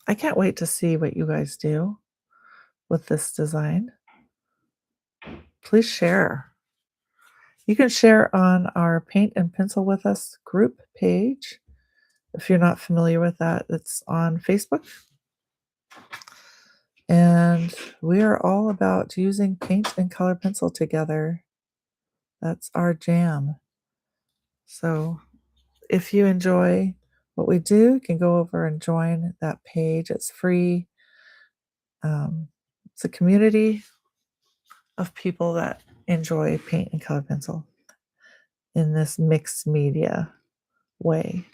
I can't wait to see what you guys do with this design. Please share. You can share on our Paint and Pencil with Us group page. If you're not familiar with that, it's on Facebook. And we are all about using paint and color pencil together. That's our jam. So if you enjoy what we do, you can go over and join that page. It's free. It's a community of people that enjoy paint and color pencil in this mixed media way.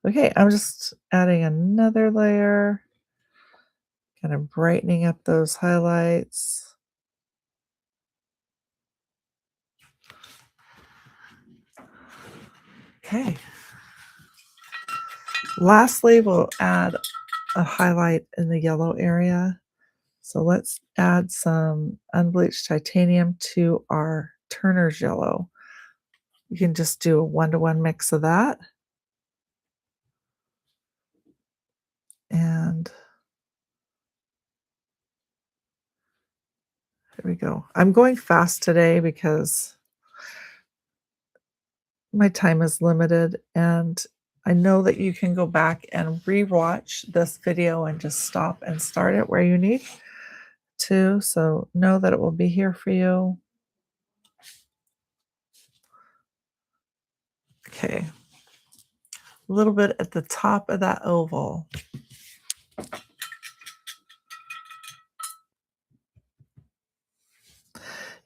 Okay, I'm just adding another layer, kind of brightening up those highlights. Okay. Lastly, we'll add a highlight in the yellow area. So let's add some unbleached titanium to our Turner's yellow. You can just do a 1-to-1 mix of that. And there we go. I'm going fast today because my time is limited, and I know that you can go back and rewatch this video and just stop and start it where you need to. So know that it will be here for you. Okay, a little bit at the top of that oval.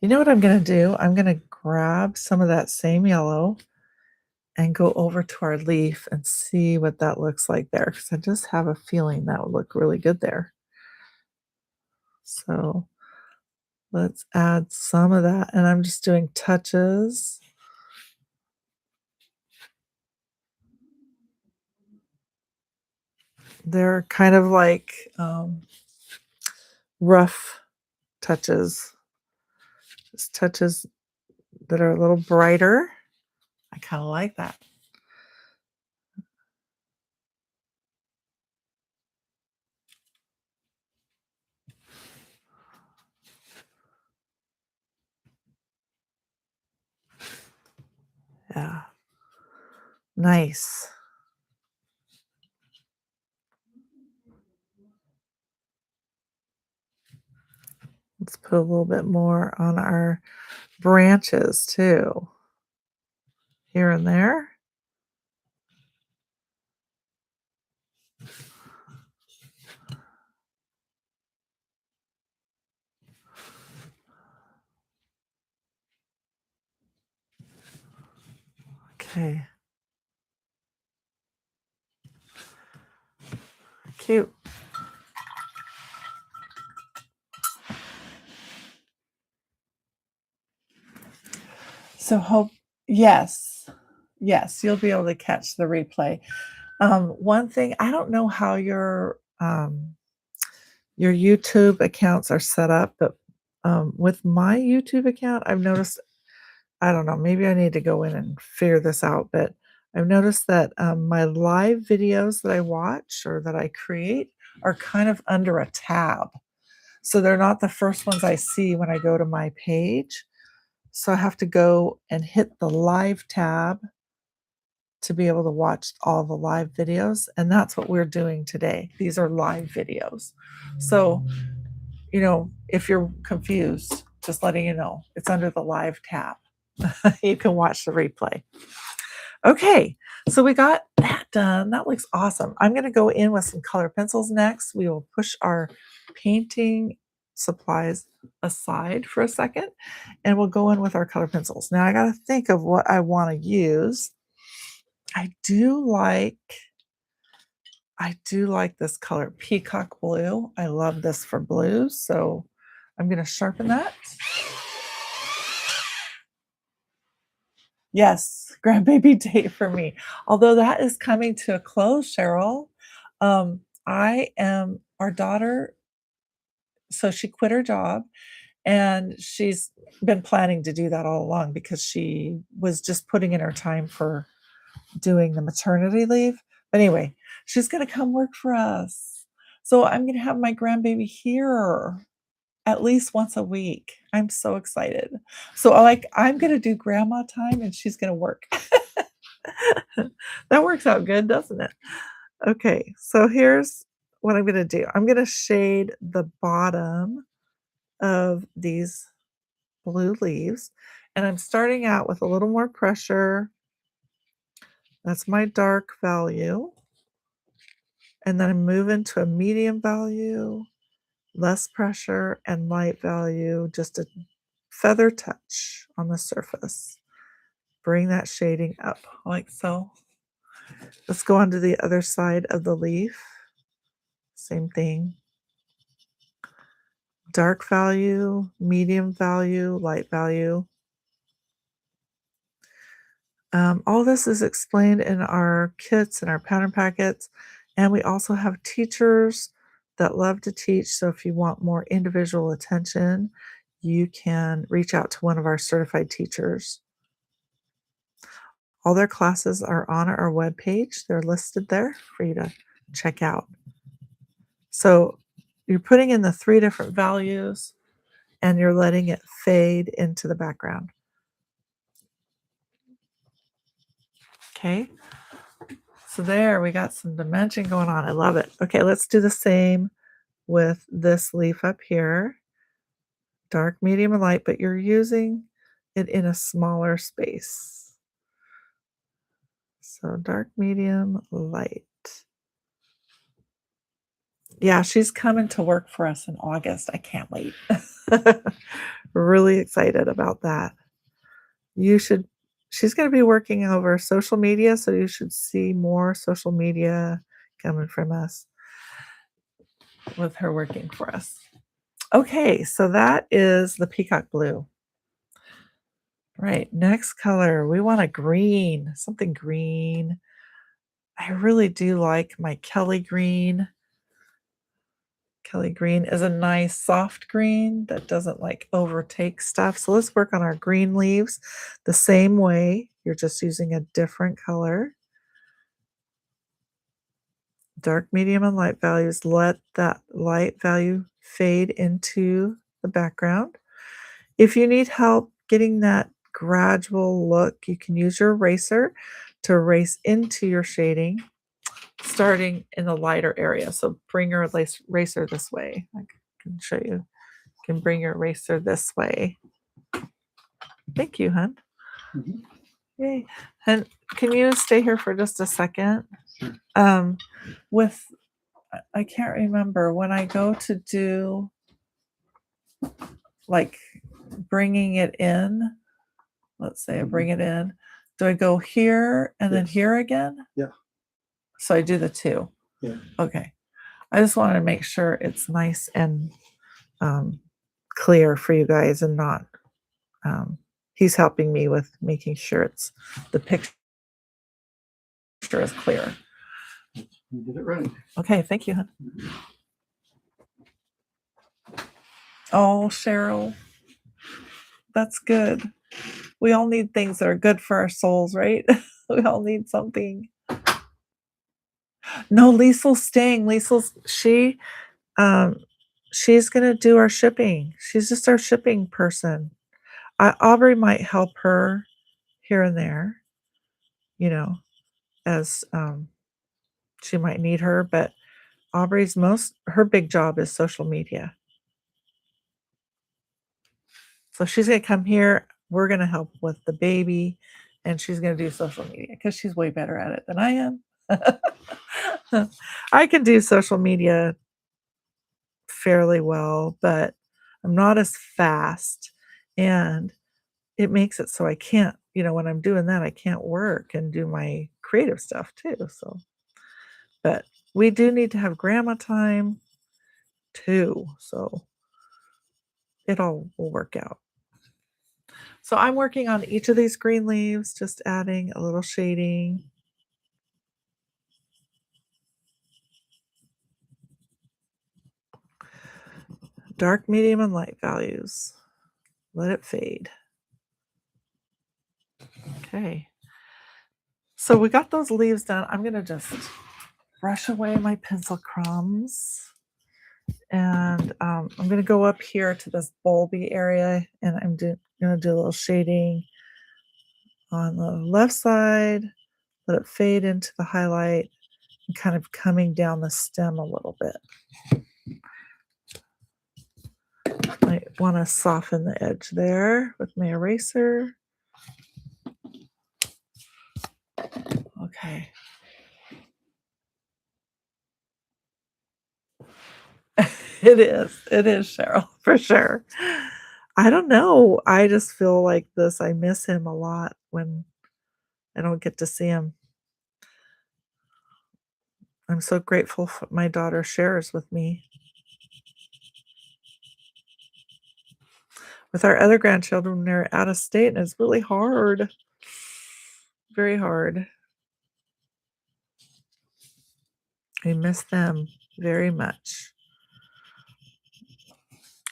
You know what I'm going to do? I'm going to grab some of that same yellow and go over to our leaf and see what that looks like there, because I just have a feeling that would look really good there. So let's add some of that, and I'm just doing touches. They're kind of like rough touches, just touches that are a little brighter. I kind of like that. Yeah, nice. Let's put a little bit more on our branches too, here and there. Okay. Cute. So hope yes. Yes, you'll be able to catch the replay. One thing, I don't know how your YouTube accounts are set up, but with my YouTube account, I've noticed, I don't know, maybe I need to go in and figure this out, but I've noticed that my live videos that I watch or that I create are kind of under a tab. So they're not the first ones I see when I go to my page. So I have to go and hit the live tab to be able to watch all the live videos. And that's what we're doing today. These are live videos. So, if you're confused, just letting you know, it's under the live tab. You can watch the replay. Okay, so we got that done. That looks awesome. I'm going to go in with some color pencils next. We will push our painting supplies aside for a second, and we'll go in with our color pencils. Now I got to think of what I want to use. I do like this color, peacock blue. I love this for blues, so I'm going to sharpen that. Yes, grandbaby date for me. Although that is coming to a close, Cheryl. Our daughter, so she quit her job, and she's been planning to do that all along because she was just putting in her time for doing the maternity leave. But anyway, she's going to come work for us. So I'm going to have my grandbaby here at least once a week. I'm so excited. So I'm going to do grandma time and she's going to work. That works out good, doesn't it? Okay, so here's what I'm going to do. I'm going to shade the bottom of these blue leaves, and I'm starting out with a little more pressure. That's my dark value. And then I move into a medium value, less pressure, and light value, just a feather touch on the surface. Bring that shading up like so. Let's go on to the other side of the leaf. Same thing. Dark value, medium value, light value. All this is explained in our kits and our pattern packets. And we also have teachers that love to teach. So if you want more individual attention, you can reach out to one of our certified teachers. All their classes are on our webpage. They're listed there for you to check out. So you're putting in the 3 different values and you're letting it fade into the background. Okay. So there, we got some dimension going on. I love it. Okay, let's do the same with this leaf up here. Dark, medium, and light, but you're using it in a smaller space. So dark, medium, light. Yeah, she's coming to work for us in August. I can't wait. Really excited about that. She's going to be working over social media, so you should see more social media coming from us with her working for us. Okay, so that is the peacock blue. Right, next color, we want a green, something green. I really do like my Kelly green. Kelly green is a nice soft green that doesn't like overtake stuff. So let's work on our green leaves the same way. You're just using a different color. Dark, medium, and light values. Let that light value fade into the background. If you need help getting that gradual look, you can use your eraser to erase into your shading, starting in the lighter area. So bring your eraser this way. I can show you. You can bring your eraser this way. Thank you, hon. Mhm. Yay. And can you stay here for just a second? Sure. With I can't remember when I go to do like bringing it in. Let's say I bring it in. Do I go here and then Yes. here again? Yeah. So I do the two. Yeah. Okay. I just wanted to make sure it's nice and clear for you guys and not. He's helping me with making sure it's the picture is clear. You did it right. Okay, thank you, hon. Oh, Cheryl, that's good. We all need things that are good for our souls, right? We all need something. No, Liesel's staying. She's gonna do our shipping. She's just our shipping person. Aubrey might help her here and there, you know, as she might need her, but her big job is social media. So she's gonna come here. We're gonna help with the baby, and she's gonna do social media because she's way better at it than I am. I can do social media fairly well, but I'm not as fast. And it makes it so I can't, when I'm doing that, I can't work and do my creative stuff too. So, but we do need to have grandma time too. So it all will work out. So I'm working on each of these green leaves, just adding a little shading. Dark, medium, and light values. Let it fade. Okay. So we got those leaves done. I'm going to just brush away my pencil crumbs. And I'm going to go up here to this bulby area, and I'm going to do a little shading on the left side, let it fade into the highlight, and kind of coming down the stem a little bit. I want to soften the edge there with my eraser. Okay. It is, Cheryl, for sure. I don't know. I just feel like this. I miss him a lot when I don't get to see him. I'm so grateful for my daughter shares with me. With our other grandchildren, they're out of state, and it's really hard. Very hard. I miss them very much.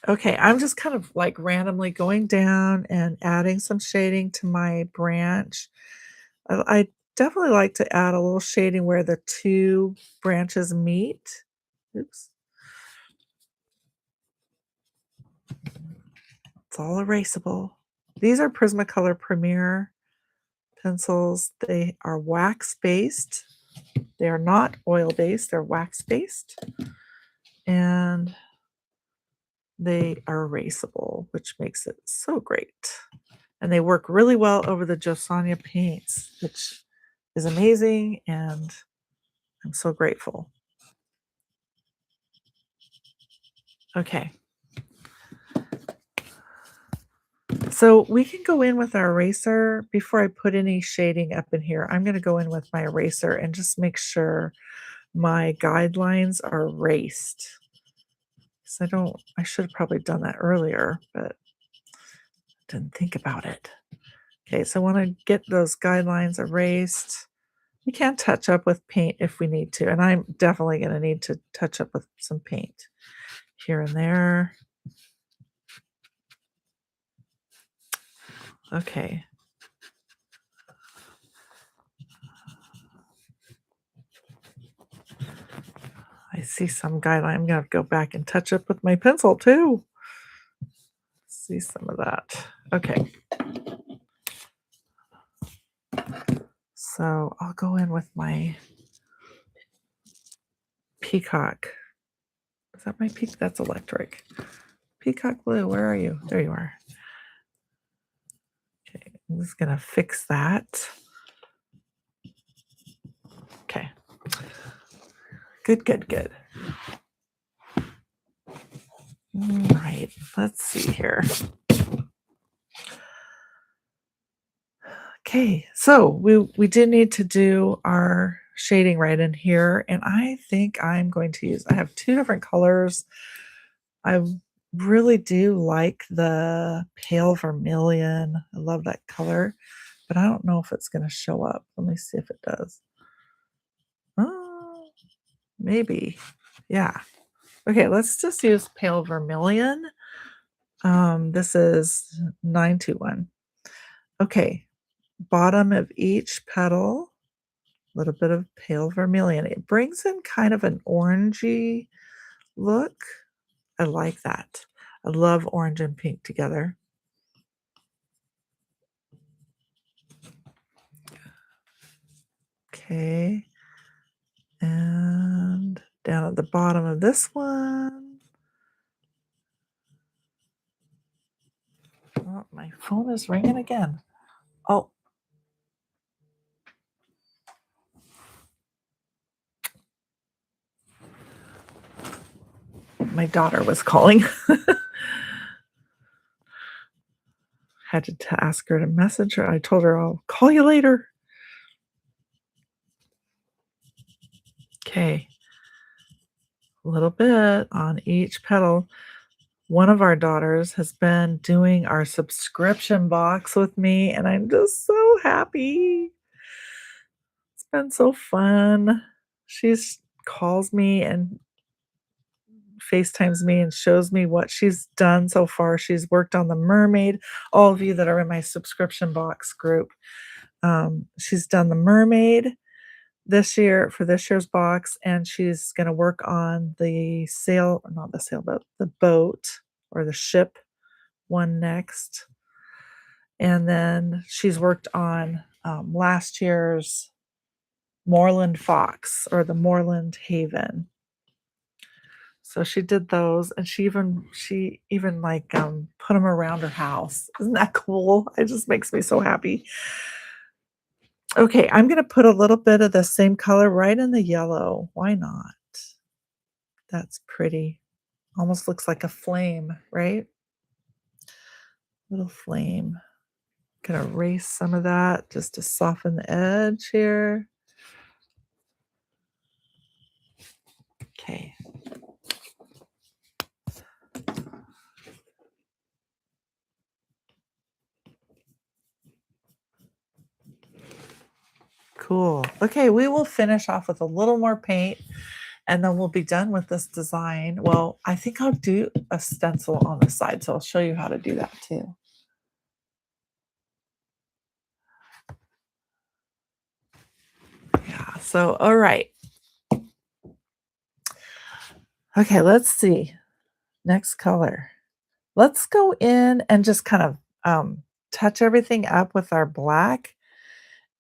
Okay, I'm just kind of like randomly going down and adding some shading to my branch. I definitely like to add a little shading where the two branches meet. Oops. It's all erasable. These are Prismacolor Premier pencils. They are wax-based. They are not oil-based, they're wax-based. And they are erasable, which makes it so great. And they work really well over the Josanya paints, which is amazing, and I'm so grateful. Okay. So we can go in with our eraser before I put any shading up in here. I'm going to go in with my eraser and just make sure my guidelines are erased. So I should have probably done that earlier, but didn't think about it. Okay, so I want to get those guidelines erased. We can touch up with paint if we need to, and I'm definitely going to need to touch up with some paint here and there. Okay. I see some guideline. I'm going to go back and touch up with my pencil too. See some of that. Okay. So I'll go in with my peacock. Is that my peacock? That's electric. Peacock blue, where are you? There you are. Okay, I'm just going to fix that. Okay. Good, good, good. All right, let's see here. Okay, so we did need to do our shading right in here, and I think I'm going to use, I have two different colors. I really do like the pale vermilion. I love that color, but I don't know if it's going to show up. Let me see if it does. Oh, maybe. Yeah. Okay, let's just use pale vermilion. This is 921. Okay, bottom of each petal, a little bit of pale vermilion. It brings in kind of an orangey look. I like that. I love orange and pink together. Okay. And down at the bottom of this one. Oh, my phone is ringing again. Oh. My daughter was calling. Had to ask her to message her. I told her I'll call you later. Okay. A little bit on each petal. One of our daughters has been doing our subscription box with me, and I'm just so happy. It's been so fun. She calls me and FaceTimes me and shows me what she's done so far. She's worked on the mermaid. All of you that are in my subscription box group, she's done the mermaid this year for this year's box, and she's going to work on the not the sailboat, the boat or the ship one next. And then she's worked on last year's Moorland Fox or the Moorland Haven. So she did those, and she even like put them around her house. Isn't that cool? It just makes me so happy. Okay, I'm going to put a little bit of the same color right in the yellow. Why not? That's pretty. Almost looks like a flame, right? Little flame. Gonna erase some of that just to soften the edge here. Okay. Cool. Okay, we will finish off with a little more paint, and then we'll be done with this design. Well, I think I'll do a stencil on the side, so I'll show you how to do that too. Yeah, so all right. Okay, let's see. Next color. Let's go in and just kind of touch everything up with our black.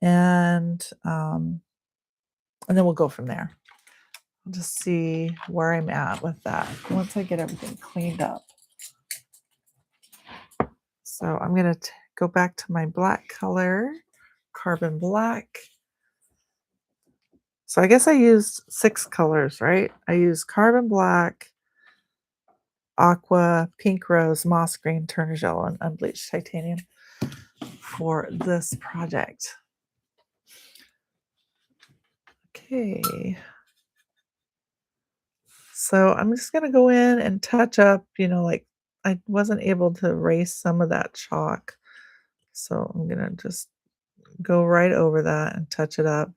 and then we'll go from there. I'll just see where I'm at with that once I get everything cleaned up. So I'm going to go back to my black color, carbon black. So I guess I used 6 colors, right? I used carbon black, aqua, pink rose, moss green, turner's yellow, and unbleached titanium for this project. Okay. So I'm just going to go in and touch up, like I wasn't able to erase some of that chalk. So I'm going to just go right over that and touch it up.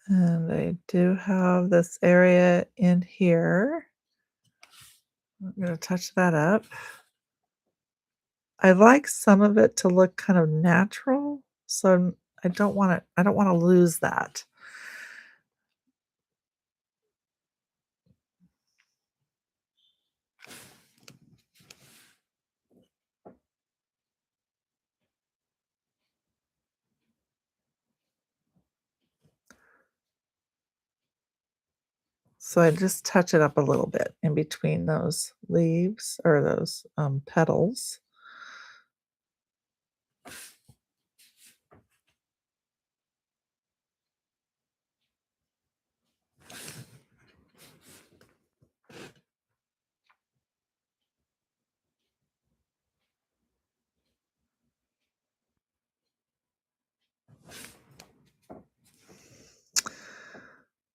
And I do have this area in here. I'm going to touch that up. I like some of it to look kind of natural, so I don't want to lose that. So I just touch it up a little bit in between those leaves or those petals.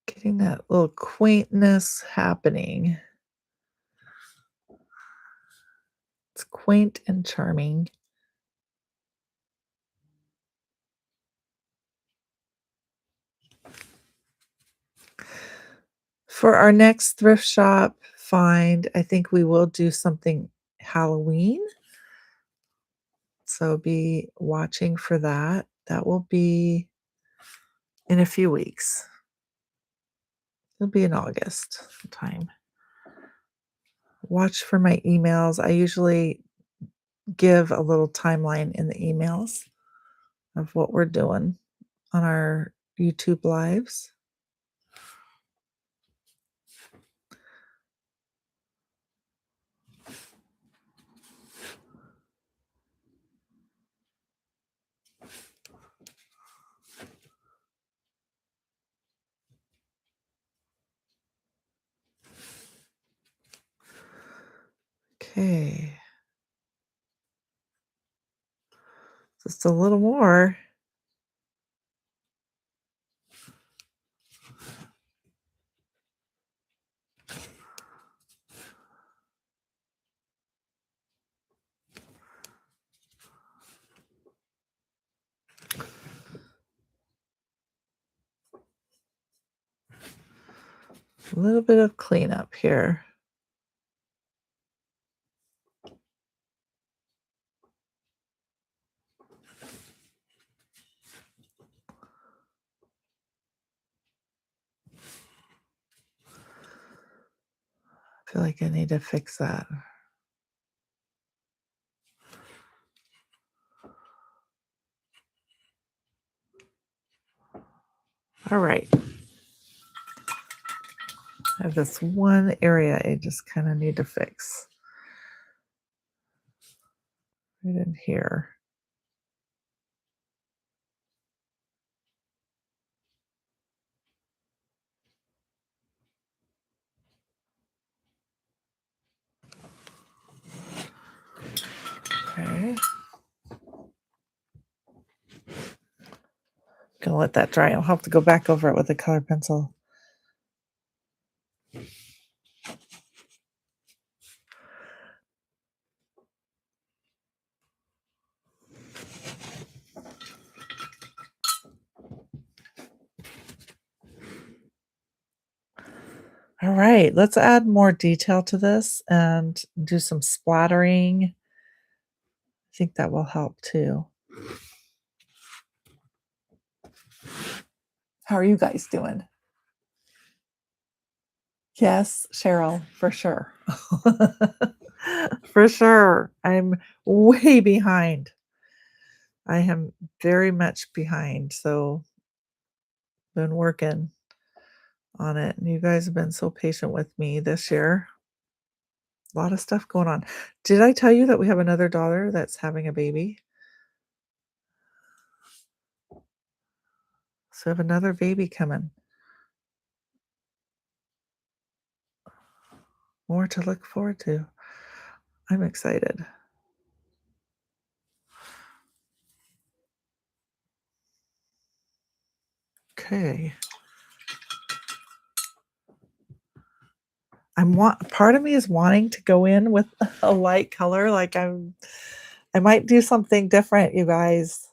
Getting that little quaintness happening. It's quaint and charming. For our next thrift shop find, I think we will do something Halloween. So be watching for that. That will be in a few weeks. It'll be in August time. Watch for my emails. I usually give a little timeline in the emails of what we're doing on our YouTube lives. Okay. Just a little more. A little bit of cleanup here. I feel like I need to fix that. All right. I have this one area I just kind of need to fix. Right in here. Okay. Gonna let that dry. I'll have to go back over it with a color pencil. All right, let's add more detail to this and do some splattering. I think that will help too. How are you guys doing? Yes, Cheryl, for sure. For sure. I'm way behind. I am very much behind. So, been working on it. And you guys have been so patient with me this year. A lot of stuff going on. Did I tell you that we have another daughter that's having a baby? So, we have another baby coming. More to look forward to. I'm excited. Okay. Part of me is wanting to go in with a light color, like I might do something different, you guys.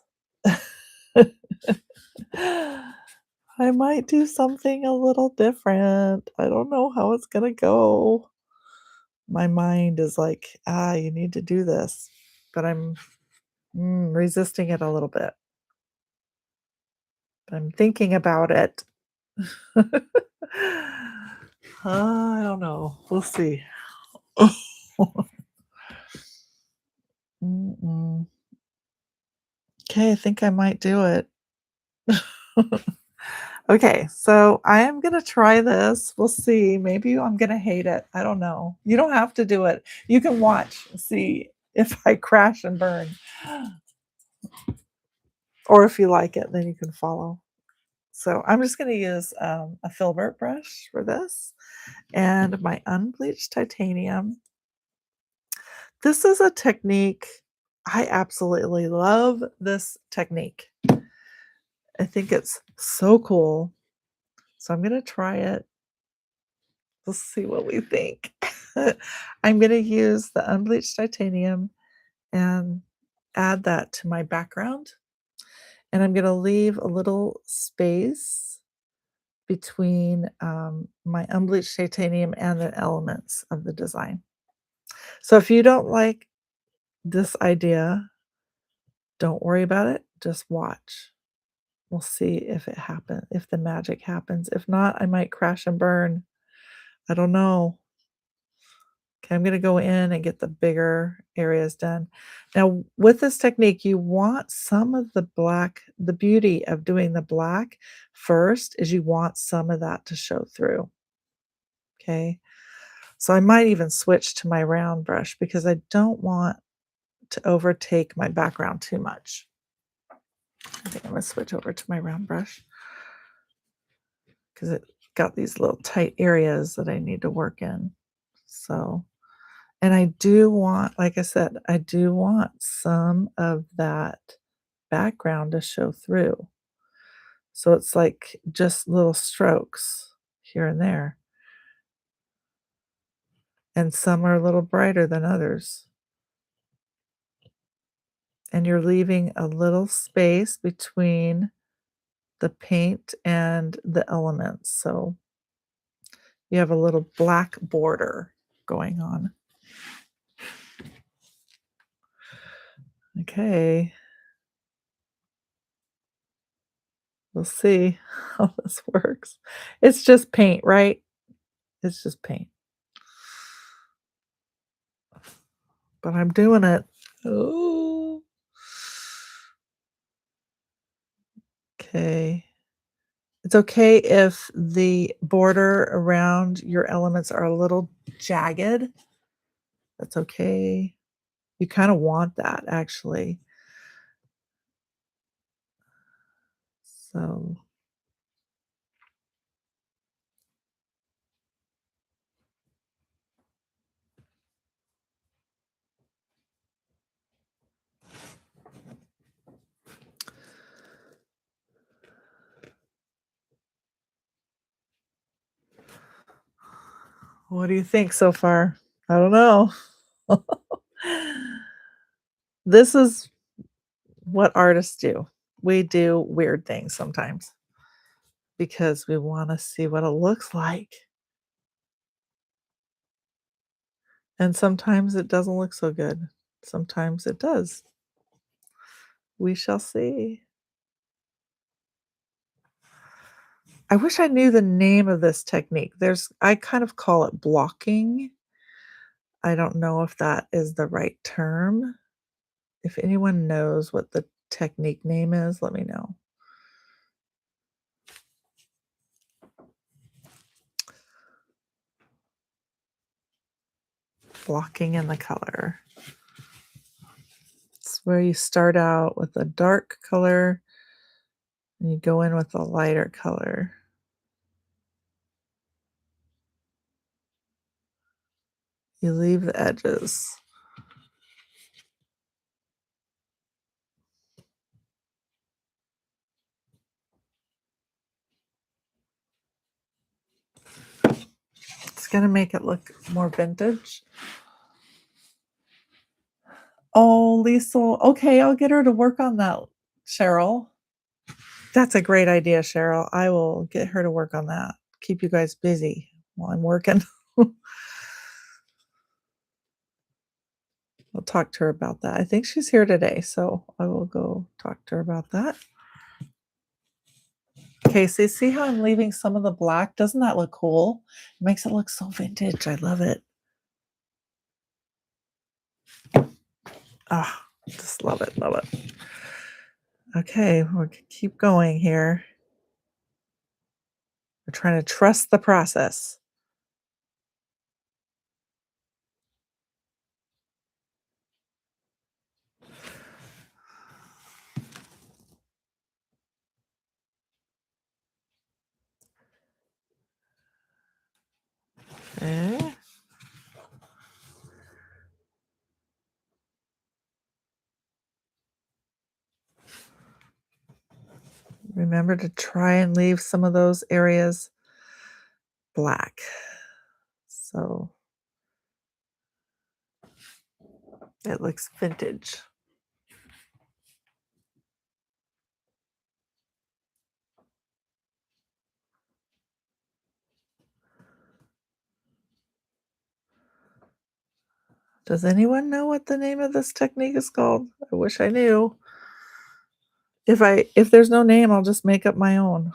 I might do something a little different. I don't know how it's gonna go. My mind is like, you need to do this, but I'm resisting it a little bit. But I'm thinking about it. I don't know. We'll see. Mm-mm. Okay, I think I might do it. Okay, so I am gonna try this. We'll see. Maybe I'm gonna hate it. I don't know. You don't have to do it. You can watch, see if I crash and burn. Or if you like it, then you can follow. So I'm just gonna use a filbert brush for this and my unbleached titanium. This is a technique. I absolutely love this technique. I think it's so cool. So I'm gonna try it. Let's see what we think. I'm gonna use the unbleached titanium and add that to my background. And I'm gonna leave a little space between my unbleached titanium and the elements of the design. So if you don't like this idea, don't worry about it. Just watch. We'll see if it happens, if the magic happens. If not, I might crash and burn. I don't know. Okay, I'm gonna go in and get the bigger areas done. Now, with this technique, you want some of the black, the beauty of doing the black first is you want some of that to show through. Okay. So I might even switch to my round brush because I don't want to overtake my background too much. I think I'm gonna switch over to my round brush because it got these little tight areas that I need to work in. So, and I do want, like I said, I do want some of that background to show through. So it's like just little strokes here and there. And some are a little brighter than others. And you're leaving a little space between the paint and the elements. So you have a little black border going on. Okay. We'll see how this works. It's just paint, right? It's just paint. But I'm doing it. Oh. Okay. It's okay if the border around your elements are a little jagged. That's okay. You kind of want that actually. So, what do you think so far? I don't know. This is what artists do. We do weird things sometimes because we want to see what it looks like. And sometimes it doesn't look so good. Sometimes it does. We shall see. I wish I knew the name of this technique. I kind of call it blocking. I don't know if that is the right term. If anyone knows what the technique name is, let me know. Blocking in the color. It's where you start out with a dark color and you go in with a lighter color. You leave the edges. It's gonna make it look more vintage. Oh, Liesel. Okay, I'll get her to work on that, Cheryl. That's a great idea, Cheryl. I will get her to work on that. Keep you guys busy while I'm working. I'll talk to her about that. I think she's here today, so I will go talk to her about that. Okay, so you see how I'm leaving some of the black? Doesn't that look cool? It makes it look so vintage. I love it. Ah, just love it, love it. Okay, we'll keep going here. We're trying to trust the process. Okay. Remember to try and leave some of those areas black. So it looks vintage. Does anyone know what the name of this technique is called? I wish I knew. If there's no name, I'll just make up my own.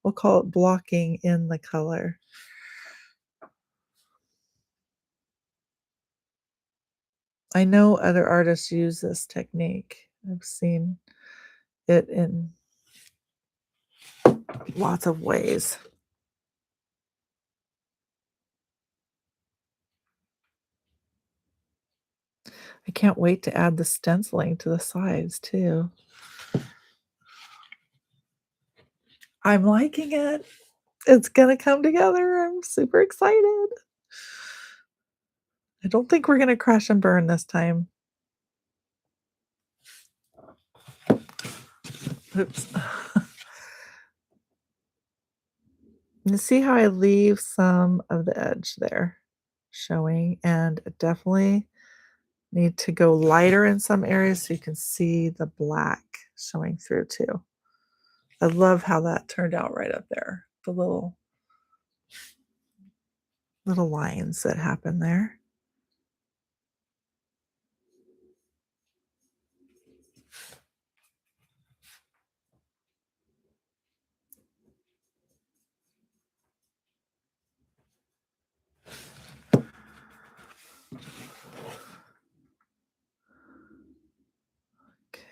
We'll call it blocking in the color. I know other artists use this technique. I've seen it in lots of ways. I can't wait to add the stenciling to the sides too. I'm liking it. It's gonna come together. I'm super excited. I don't think we're gonna crash and burn this time. Oops. You see how I leave some of the edge there showing, and definitely need to go lighter in some areas so you can see the black showing through too. I love how that turned out right up there. The little lines that happen there.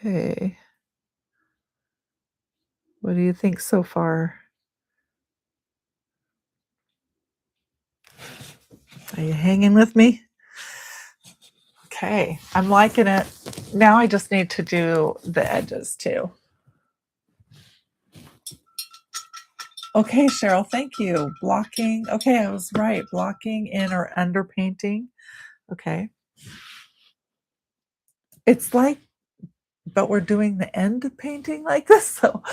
Okay. What do you think so far? Are you hanging with me? Okay, I'm liking it. Now I just need to do the edges too. Okay, Cheryl, thank you. Blocking. Okay, I was right. Blocking in or under painting. Okay. It's like, but we're doing the end painting like this. So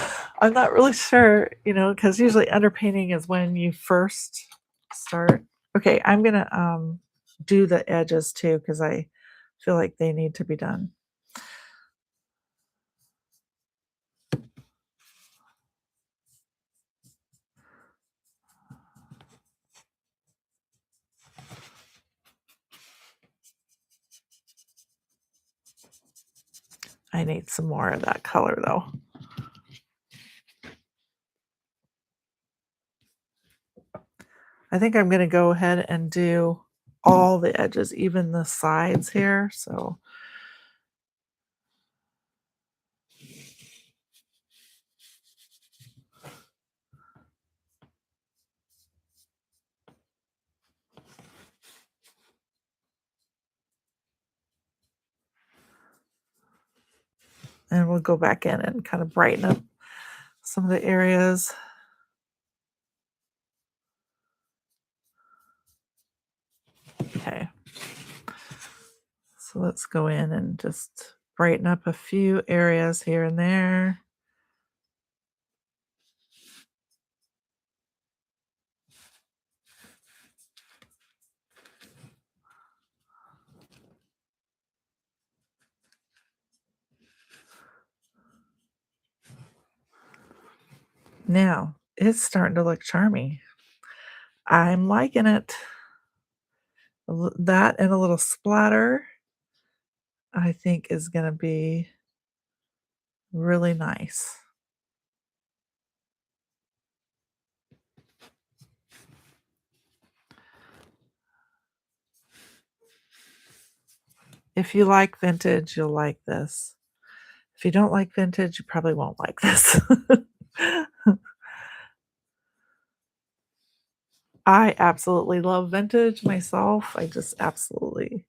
I'm not really sure, because usually underpainting is when you first start. Okay, I'm gonna do the edges too because I feel like they need to be done. I need some more of that color though. I think I'm gonna go ahead and do all the edges, even the sides here, so and we'll go back in and kind of brighten up some of the areas. Okay. So let's go in and just brighten up a few areas here and there. Now, it's starting to look charming. I'm liking it. That and a little splatter, I think is gonna be really nice. If you like vintage, you'll like this. If you don't like vintage, you probably won't like this. I absolutely love vintage myself. I just absolutely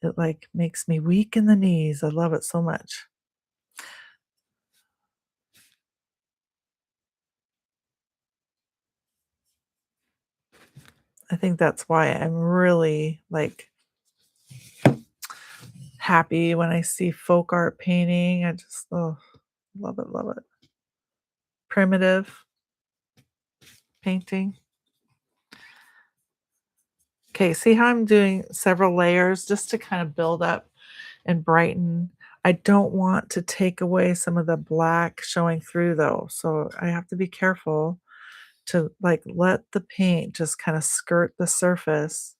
it, like, makes me weak in the knees. I love it so much. I think that's why I'm really, like, happy when I see folk art painting. I just, oh, love it, love it. Primitive painting. Okay, see how I'm doing several layers just to kind of build up and brighten. I don't want to take away some of the black showing through though, so I have to be careful to, like, let the paint just kinda skirt the surface.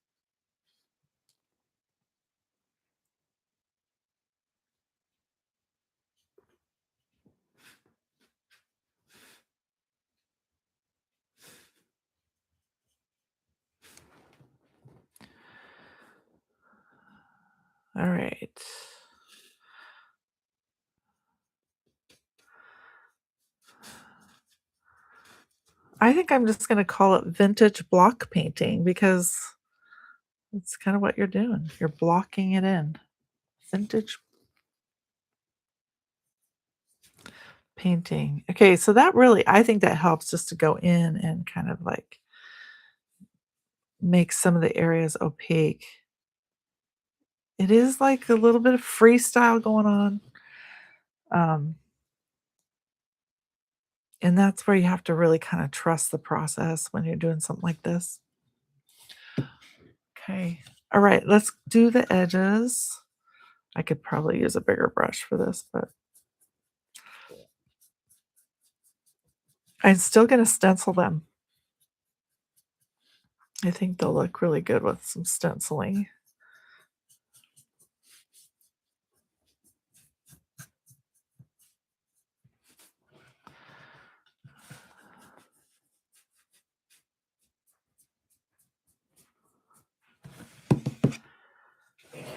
Alright. I think I'm just gonna call it vintage block painting because it's kinda what you're doing. You're blocking it in. Vintage painting. Okay, so that really I think that helps just to go in and kind of, like, make some of the areas opaque. It is, like, a little bit of freestyle going on, um, and that's where you have to really kinda trust the process when you're doing something like this. Okay. Alright, let's do the edges. I could probably use a bigger brush for this, but I'm still gonna stencil them. I think they'll look really good with some stenciling.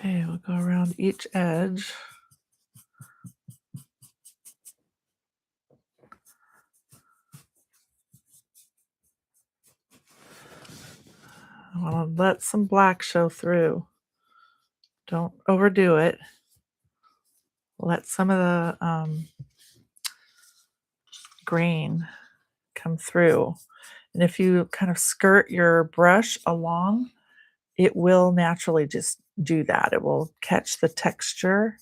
Okay, we'll go around each edge. I wanna let some black show through. Don't overdo it. Let some of the, grain come through, and if you kind of skirt your brush along, it will naturally just do that. It will catch the texture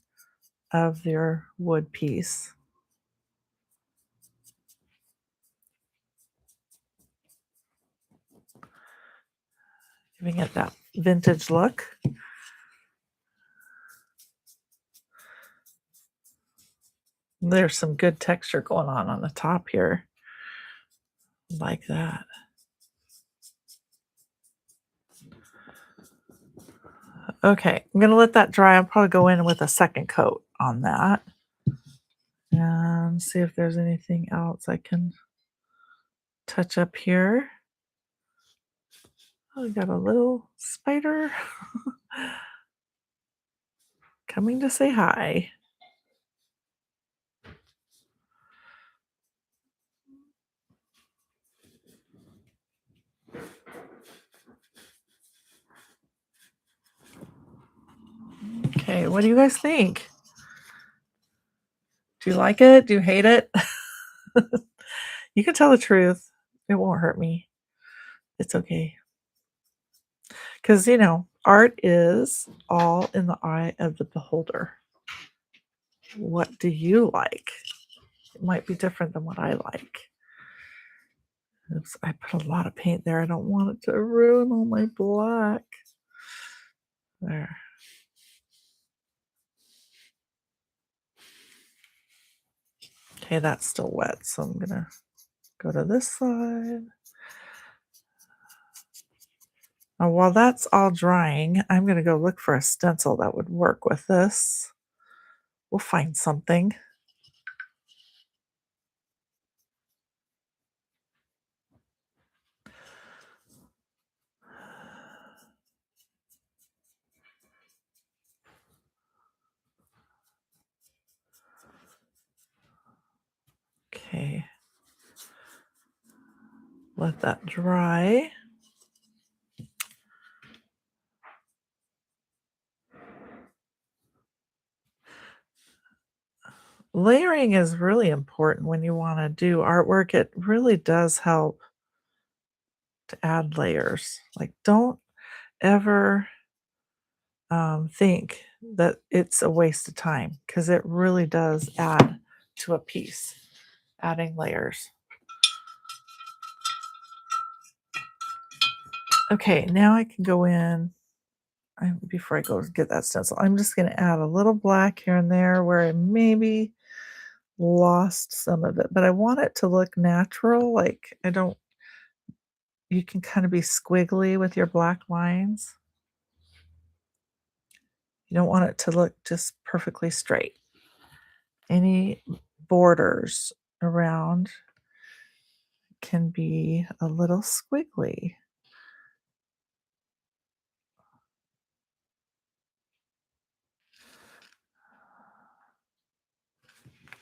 of your wood piece, giving it that vintage look. There's some good texture going on the top here, like that. Okay, I'm gonna let that dry. I'll probably go in with a second coat on that and see if there's anything else I can touch up here. Oh, we got a little spider coming to say hi. Okay, what do you guys think? Do you like it? Do you hate it? You can tell the truth. It won't hurt me. It's okay. Because, art is all in the eye of the beholder. What do you like? It might be different than what I like. Oops, I put a lot of paint there. I don't want it to ruin all my black. There. Okay, that's still wet, so I'm going to go to this side. Now, while that's all drying, I'm going to go look for a stencil that would work with this. We'll find something. Okay. Let that dry. Layering is really important when you want to do artwork. It really does help to add layers. Like, don't ever think that it's a waste of time, because it really does add to a piece, adding layers. Okay, now I can go in. Before I go get that stencil, I'm just going to add a little black here and there where I maybe lost some of it, but I want it to look natural. Like, you can kind of be squiggly with your black lines. You don't want it to look just perfectly straight. Any borders around can be a little squiggly.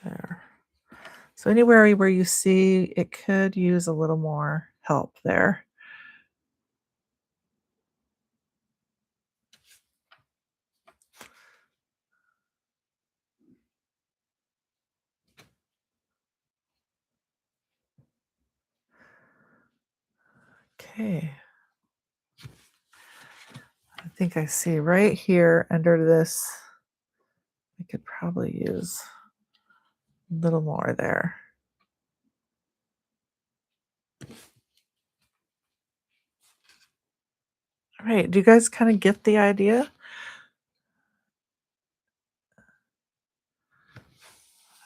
There. So anywhere where you see it could use a little more help there. Okay. I think I see right here under this, I could probably use a little more there. All right, do you guys kind of get the idea?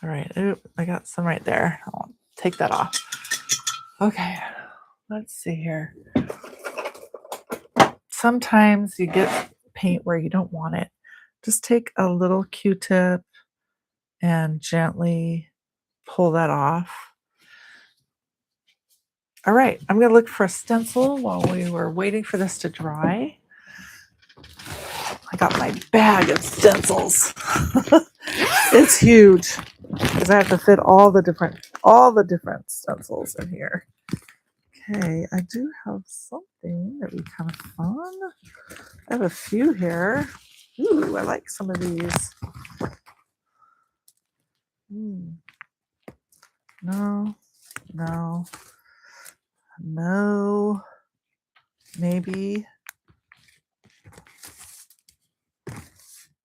All right, oop, I got some right there. I'll take that off. Okay, let's see here. Sometimes you get paint where you don't want it. Just take a little Q-tip and gently pull that off. All right, I'm going to look for a stencil while we were waiting for this to dry. I got my bag of stencils. It's huge because I have to fit all the different stencils in here. Okay, I do have something that would be kind of fun. I have a few here. Ooh, I like some of these. No, no, no, maybe.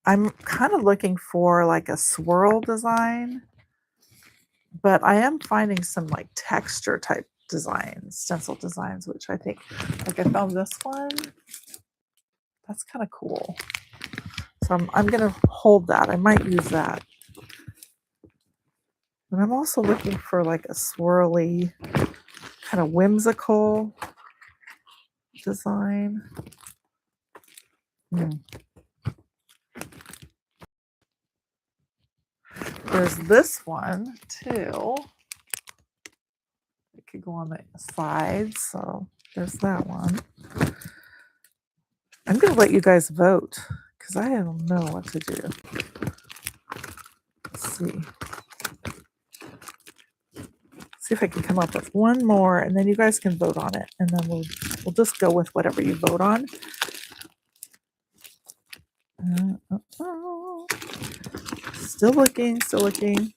I'm kind of looking for like a swirl design, but I am finding some like texture type designs, stencil designs, which I think, like I found this one. That's kind of cool. So I'm going to hold that. I might use that. And I'm also looking for like a swirly, kind of whimsical design. There's this one too. It could go on the sides, so there's that one. I'm going to let you guys vote because I don't know what to do. Let's see. See if I can come up with one more, and then you guys can vote on it, and then we'll just go with whatever you vote on. Still looking, still looking.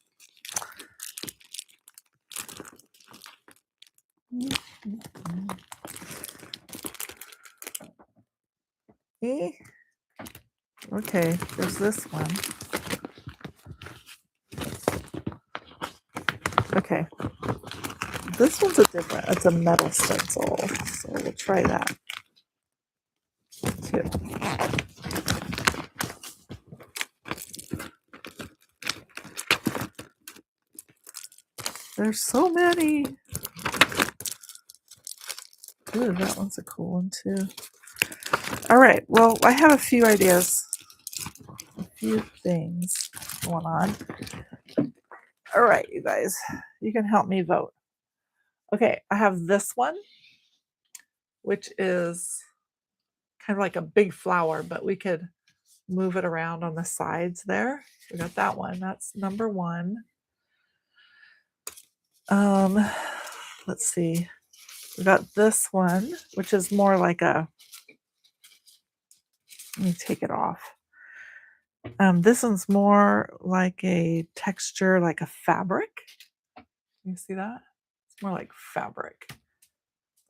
Okay, there's this one. Okay, this one's it's a metal stencil, so we'll try that too. There's so many. Ooh, that one's a cool one too. All right, well, I have a few ideas, a few things going on. All right, you guys, you can help me vote. Okay, I have this one, which is kind of like a big flower, but we could move it around on the sides there. We got that one. That's number one. Let's see. We got this one, which is more like a, let me take it off. This one's more like a texture, like a fabric. You see that? It's more like fabric,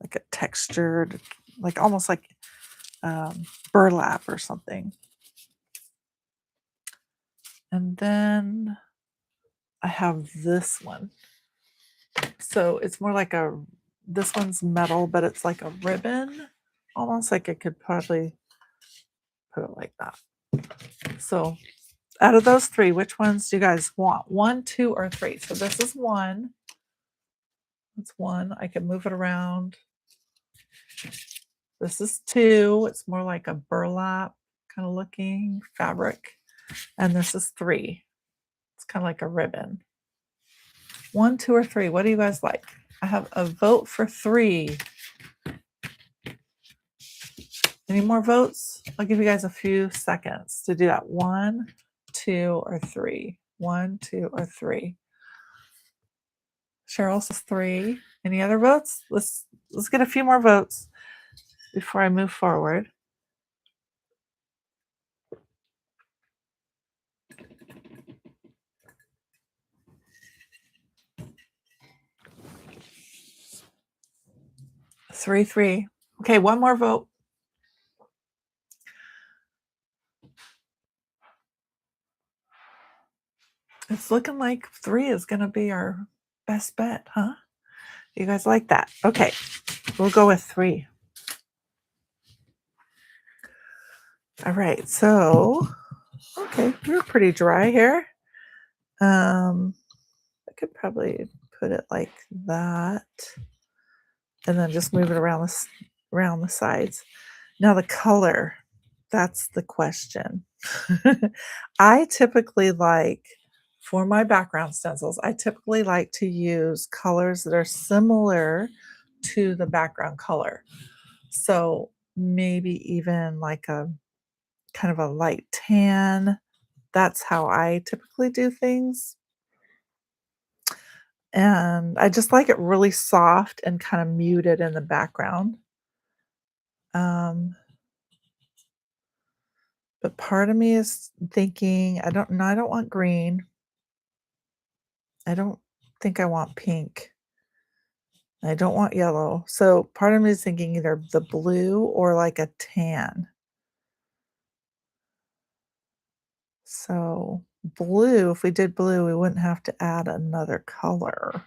like a textured, like almost like burlap or something. And then I have this one. So it's more like this one's metal, but it's like a ribbon, almost like I could probably put it like that. So out of those three, which ones do you guys want? 1, 2, or 3? So this is one. It's one. I can move it around. This is 2. It's more like a burlap kind of looking fabric. And this is 3. It's kind of like a ribbon. 1, 2, or 3. What do you guys like? I have a vote for 3. Any more votes? I'll give you guys a few seconds to do that. 1, 2, or 3. 1, 2, or 3. Cheryl says 3. Any other votes? Let's get a few more votes before I move forward. Three. Okay, one more vote. It's looking like 3 is going to be our best bet, huh? You guys like that? Okay, we'll go with 3. All right, so, okay, we're pretty dry here. I could probably put it like that and then just move it around the sides. Now the color, that's the question. I typically like, for my background stencils, I typically like to use colors that are similar to the background color. So maybe even like a kind of a light tan. That's how I typically do things. And I just like it really soft and kind of muted in the background. But part of me is thinking, I don't want green. I don't think I want pink. I don't want yellow. So part of me is thinking either the blue or like a tan. So blue, if we did blue, we wouldn't have to add another color,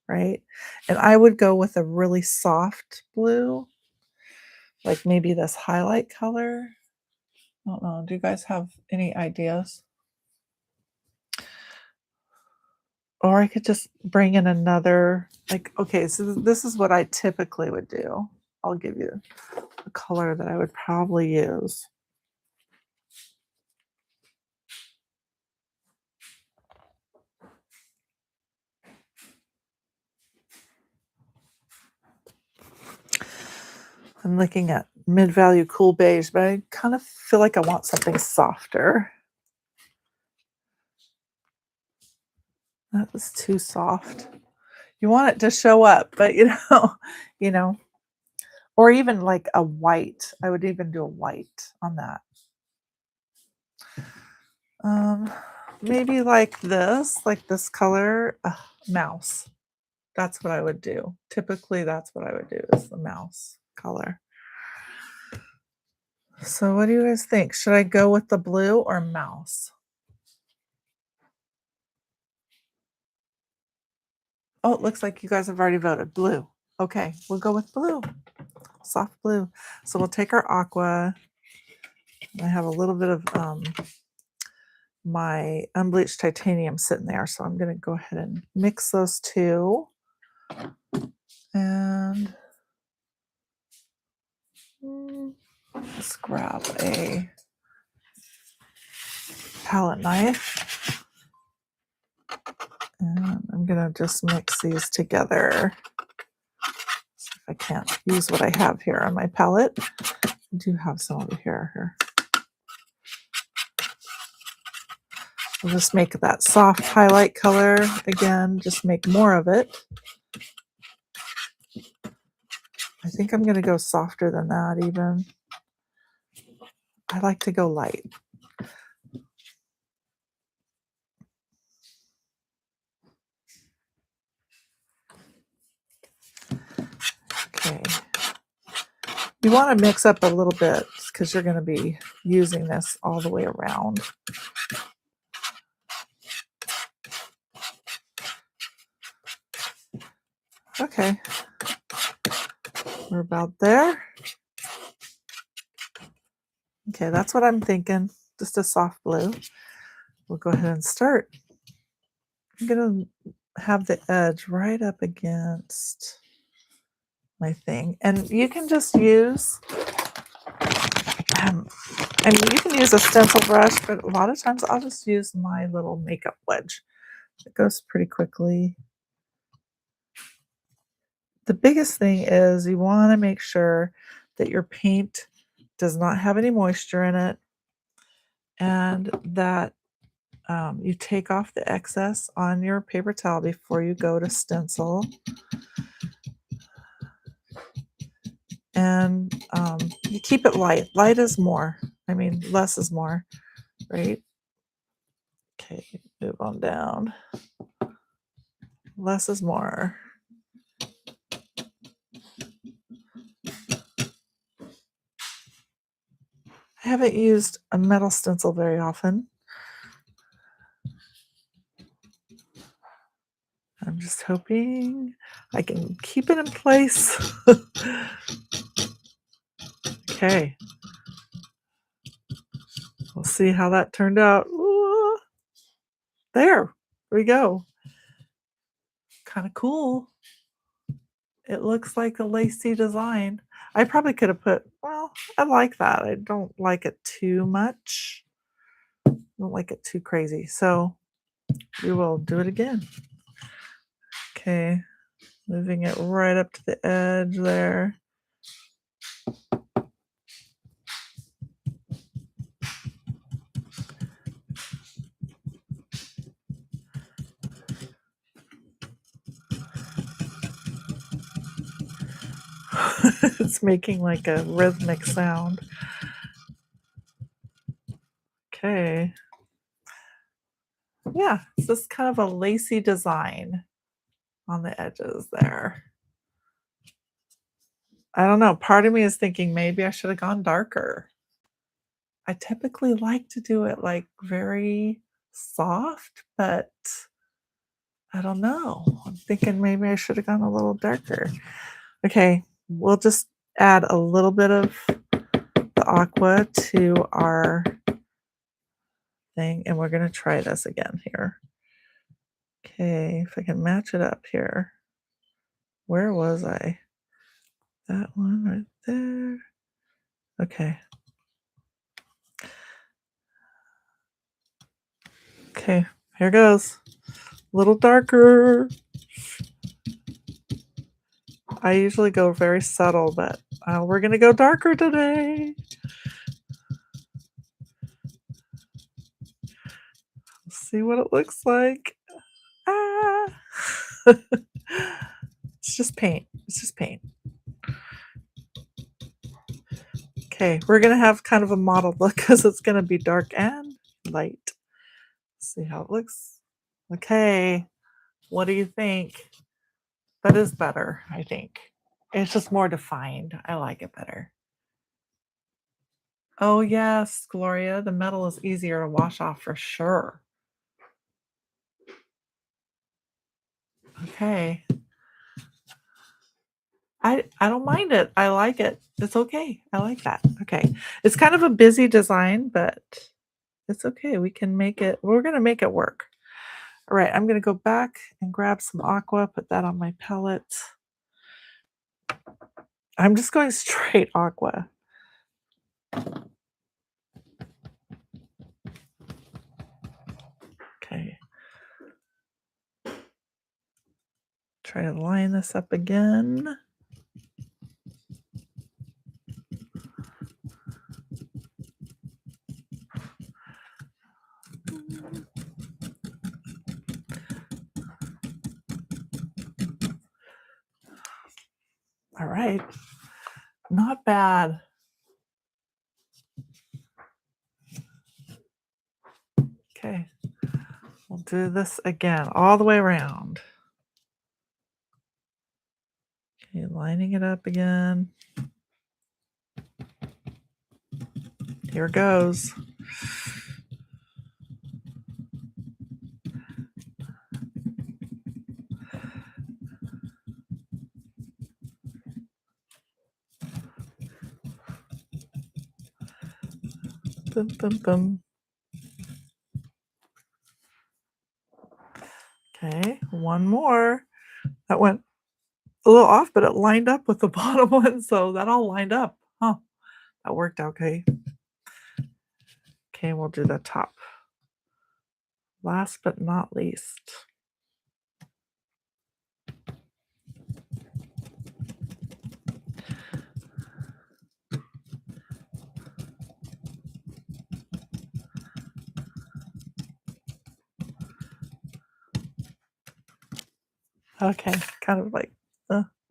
right? And I would go with a really soft blue, like maybe this highlight color. I don't know. Do you guys have any ideas? Or I could just bring in another, like, okay, so this is what I typically would do. I'll give you a color that I would probably use. I'm looking at mid-value cool beige, but I kind of feel like I want something softer. That was too soft. You want it to show up, but you know, or even like a white. I would even do a white on that. Um, maybe like this color, mouse. That's what I would do. Typically, that's what I would do is the mouse color. So what do you guys think? Should I go with the blue or mouse? Oh, it looks like you guys have already voted blue. Okay, we'll go with blue, soft blue. So we'll take our aqua. I have a little bit of my unbleached titanium sitting there, so I'm going to go ahead and mix those two. And let's grab a palette knife. And I'm going to just mix these together. See if I can't use what I have here on my palette. I do have some over here. We'll just make that soft highlight color again, just make more of it. I think I'm going to go softer than that even. I like to go light. Okay. You want to mix up a little bit because you're going to be using this all the way around. Okay. We're about there. Okay, that's what I'm thinking. Just a soft blue. We'll go ahead and start. I'm going to have the edge right up against my thing. And you can just use, you can use a stencil brush, but a lot of times I'll just use my little makeup wedge. It goes pretty quickly. The biggest thing is you want to make sure that your paint does not have any moisture in it and that you take off the excess on your paper towel before you go to stencil. And you keep it light. Light is more. Less is more, right? Okay, move on down. Less is more. I haven't used a metal stencil very often. I'm just hoping I can keep it in place. Okay. We'll see how that turned out. Ooh, there we go. Kind of cool. It looks like a lacy design. I probably could have put, well, I like that. I don't like it too much. I don't like it too crazy. So we will do it again. Okay. Moving it right up to the edge there. It's making like a rhythmic sound. Okay. Yeah, it's just kind of a lacy design on the edges there. I don't know. Part of me is thinking maybe I should have gone darker. I typically like to do it like very soft, but I don't know. I'm thinking maybe I should have gone a little darker. Okay, we'll just add a little bit of the aqua to our thing, and we're going to try this again here. Okay, if I can match it up here. Where was I? That one right there. Okay. Okay, here goes. A little darker. I usually go very subtle, but We're going to go darker today. Let's see what it looks like. Ah. It's just paint. It's just paint. Okay, we're going to have kind of a mottled look because it's going to be dark and light. Let's see how it looks. Okay, what do you think? That is better, I think. It's just more defined. I like it better. Oh, yes, Gloria, the metal is easier to wash off for sure. Okay. I don't mind it. I like it. It's okay. I like that. Okay. It's kind of a busy design, but it's okay. We can make it. We're going to make it work. All right. I'm going to go back and grab some aqua, put that on my palette. I'm just going straight aqua. Okay. Try to line this up again. All right. Not bad. Okay. We'll do this again all the way around. Okay, lining it up again. Here goes. Bum, bum, bum. Okay, one more. That went a little off, but it lined up with the bottom one, so that all lined up. Huh, that worked out okay. Okay, we'll do the top. Last but not least. Okay, kind of like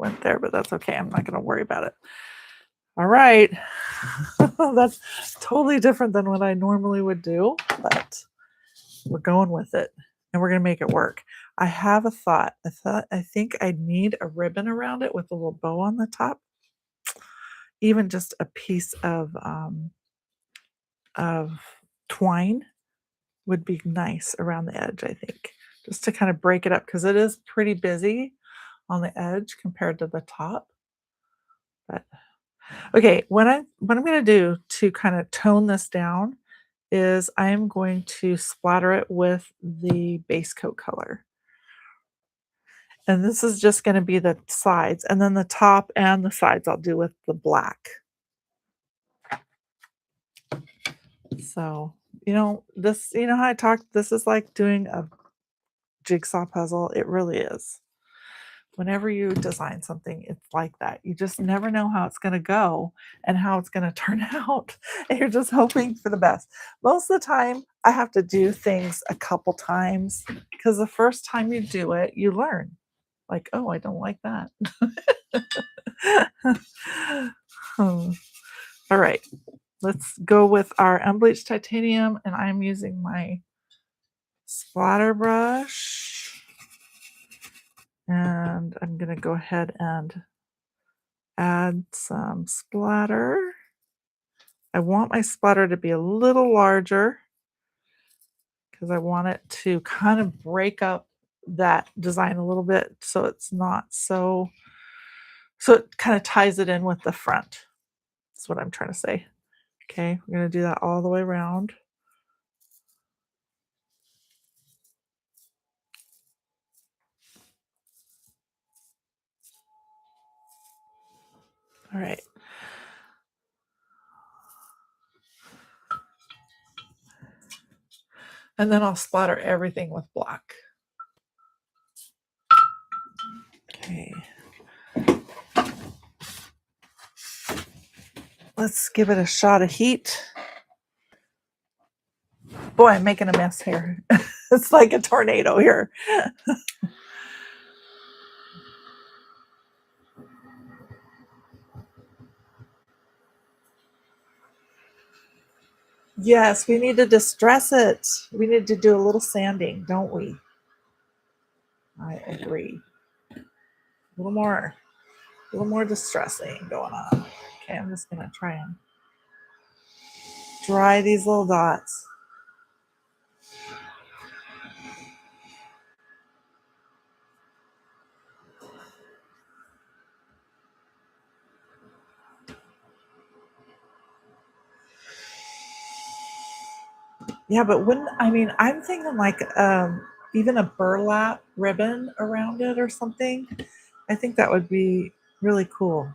went there, but that's okay. I'm not going to worry about it. All right. That's totally different than what I normally would do, but we're going with it and we're going to make it work. I have a thought. I think I need a ribbon around it with a little bow on the top. Even just a piece of twine would be nice around the edge, I think, just to kind of break it up because it is pretty busy on the edge compared to the top. But okay, what I'm going to do to kind of tone this down is I'm going to splatter it with the base coat color. And this is just going to be the sides, and then the top and the sides I'll do with the black. So, this, how I talked, this is like doing a jigsaw puzzle. It really is. Whenever you design something, it's like that. You just never know how it's going to go and how it's going to turn out. And you're just hoping for the best. Most of the time, I have to do things a couple times because the first time you do it, you learn. Like, oh, I don't like that. All right. Let's go with our unbleached titanium, and I'm using my splatter brush. And I'm going to go ahead and add some splatter. I want my splatter to be a little larger because I want it to kind of break up that design a little bit so it's not so it kind of ties it in with the front. That's what I'm trying to say. Okay, we're going to do that all the way around. All right. And then I'll splatter everything with black. Okay. Let's give it a shot of heat. Boy, I'm making a mess here. It's like a tornado here. Yes, we need to distress it. We need to do a little sanding, don't we? I agree. A little more distressing going on. Okay, I'm just gonna try and dry these little dots. Yeah, but I'm thinking like even a burlap ribbon around it or something. I think that would be really cool.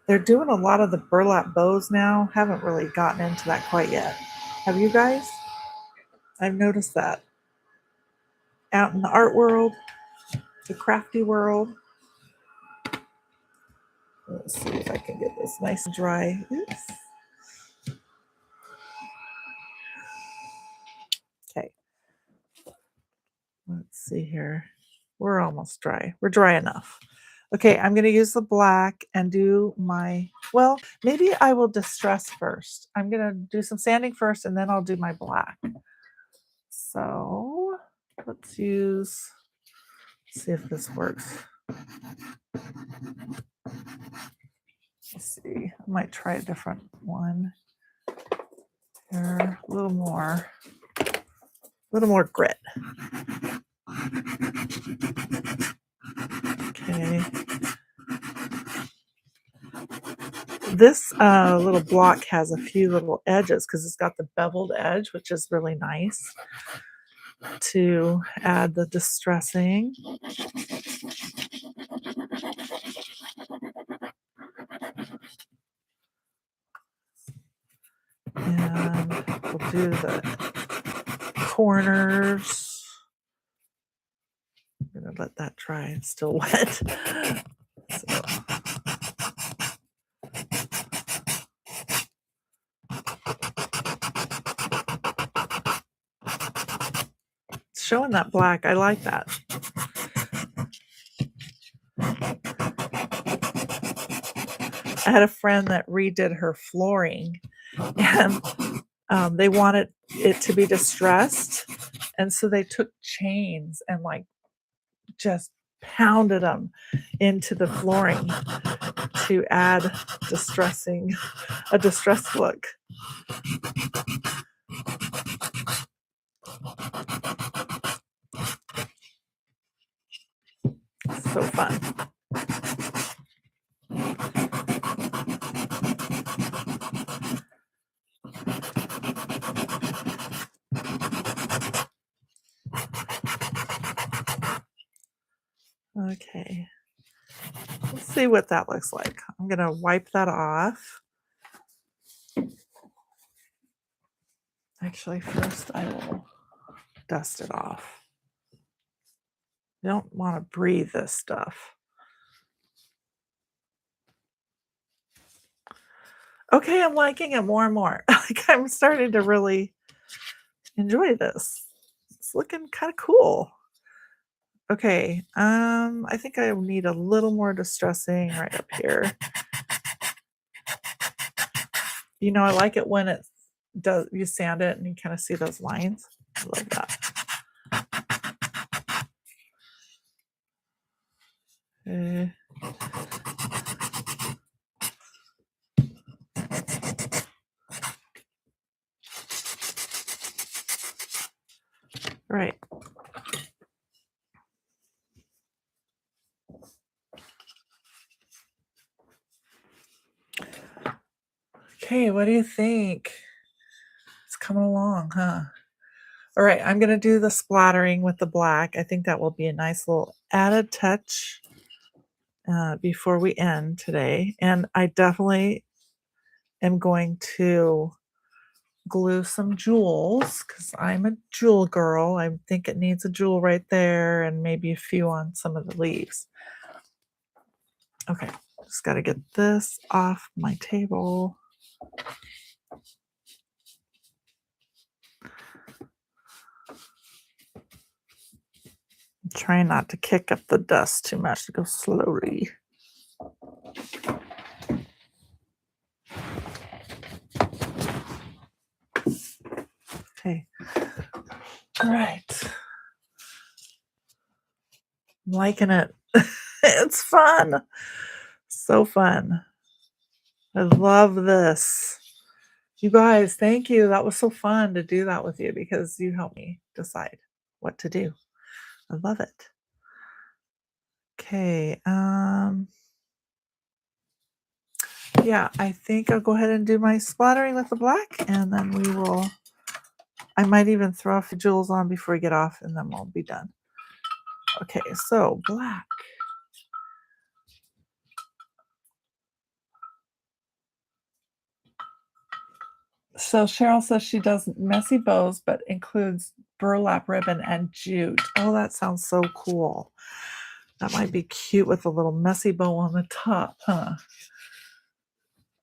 They're doing a lot of the burlap bows now. Haven't really gotten into that quite yet. Have you guys? I've noticed that out in the art world, the crafty world. Let's see if I can get this nice and dry. Oops. Okay. Let's see here. We're almost dry. We're dry enough. Okay, I'm going to use the black and do well, maybe I will distress first. I'm going to do some sanding first and then I'll do my black. So let's see if this works. Let's see. I might try a different one. Here, a little more grit. Okay. This little block has a few little edges because it's got the beveled edge, which is really nice to add the distressing. And we'll do the corners. I'm going to let that dry. It's still wet. So. It's showing that black. I like that. I had a friend that redid her flooring and they wanted it to be distressed. And so they took chains and just pounded them into the flooring to add a distressed look. So fun. Okay, let's see what that looks like. I'm going to wipe that off. Actually, first I will dust it off. You don't want to breathe this stuff. Okay, I'm liking it more and more. I'm starting to really enjoy this. It's looking kind of cool. Okay, I think I need a little more distressing right up here. I like it when you sand it and you kind of see those lines. I love that. Right. Okay, what do you think? It's coming along, huh? All right, I'm going to do the splattering with the black. I think that will be a nice little added touch before we end today. And I definitely am going to glue some jewels because I'm a jewel girl. I think it needs a jewel right there and maybe a few on some of the leaves. Okay, just got to get this off my table. I'm trying not to kick up the dust too much, to go slowly. Okay. All right. I'm liking it. It's fun. So fun. I love this. You guys, thank you. That was so fun to do that with you because you helped me decide what to do. I love it. Okay. Yeah, I think I'll go ahead and do my splattering with the black, and then we will, I might even throw a few jewels on before we get off, and then we'll be done. Okay, so black. So Cheryl says she does messy bows, but includes burlap ribbon and jute. Oh, that sounds so cool. That might be cute with a little messy bow on the top, huh?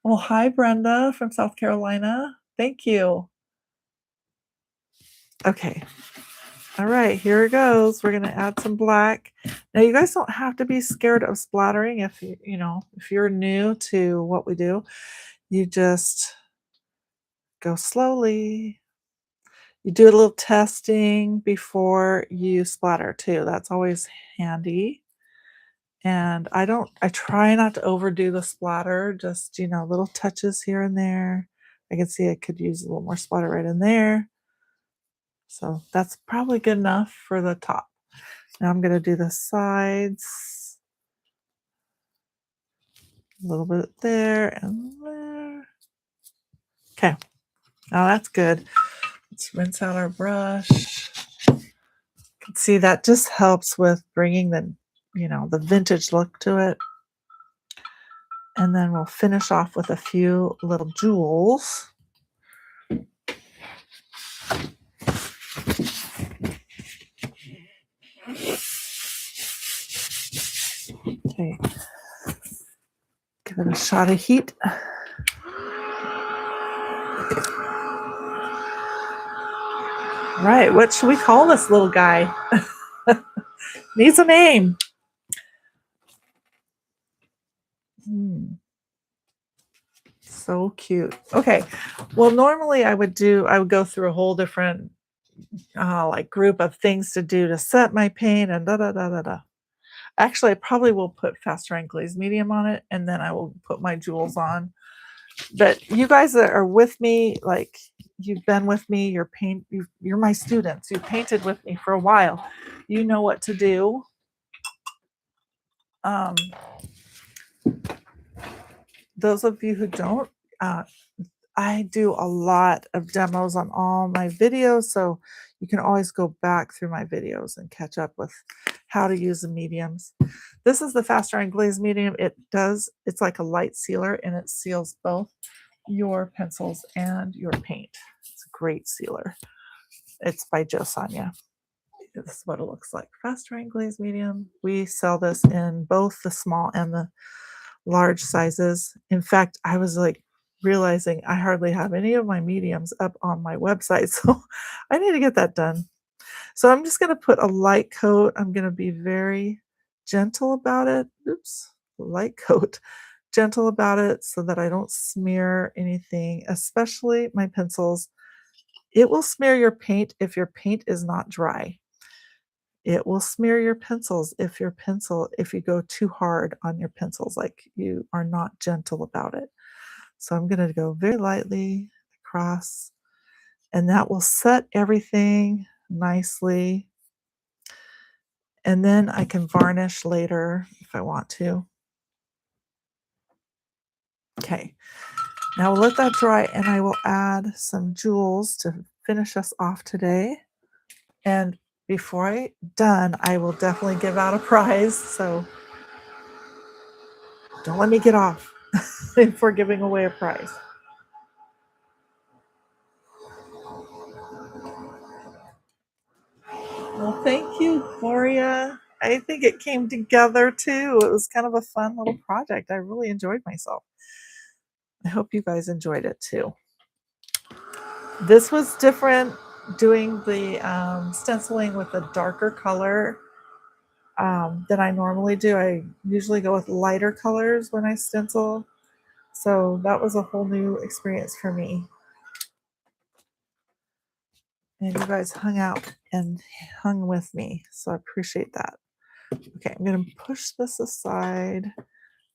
Well, hi, Brenda from South Carolina. Thank you. Okay. All right, here it goes. We're going to add some black. Now, you guys don't have to be scared of splattering if if you're new to what we do. You just go slowly. You do a little testing before you splatter too. That's always handy. And I try not to overdo the splatter, just, little touches here and there. I can see I could use a little more splatter right in there. So that's probably good enough for the top. Now I'm going to do the sides. A little bit there and there. Okay. Now that's good. Let's rinse out our brush. You can see that just helps with bringing the vintage look to it. And then we'll finish off with a few little jewels. Okay. Give it a shot of heat. Right, what should we call this little guy? Needs a name. So cute. Okay. Well, normally I would go through a whole different like group of things to do to set my paint and da da da da da. Actually, I probably will put fast drying glaze medium on it, and then I will put my jewels on. But you guys that are with me, like you've been with me, you're my students. You painted with me for a while. You know what to do. Those of you who don't, I do a lot of demos on all my videos, so you can always go back through my videos and catch up with how to use the mediums. This is the fast drying glaze medium. It's like a light sealer, and it seals both your pencils and your paint. It's a great sealer. It's by Joe Sonia. This is what it looks like. Fast drying glaze medium. We sell this in both the small and the large sizes. In fact, I was like realizing I hardly have any of my mediums up on my website, so I need to get that done. So I'm just going to put a light coat. I'm going to be very gentle about it. Oops, light coat. Gentle about it so that I don't smear anything, especially my pencils. It will smear your paint if your paint is not dry. It will smear your pencils if you go too hard on your pencils, like you are not gentle about it. So I'm going to go very lightly across, and that will set everything nicely. And then I can varnish later if I want to. Okay, now we'll let that dry, and I will add some jewels to finish us off today. And before I'm done, I will definitely give out a prize, so don't let me get off for giving away a prize. Well, thank you, Gloria. I think it came together too. It was kind of a fun little project. I really enjoyed myself. I hope you guys enjoyed it too. This was different, doing the stenciling with a darker color than I normally do. I usually go with lighter colors when I stencil. So that was a whole new experience for me. And you guys hung out and hung with me. So I appreciate that. Okay, I'm going to push this aside,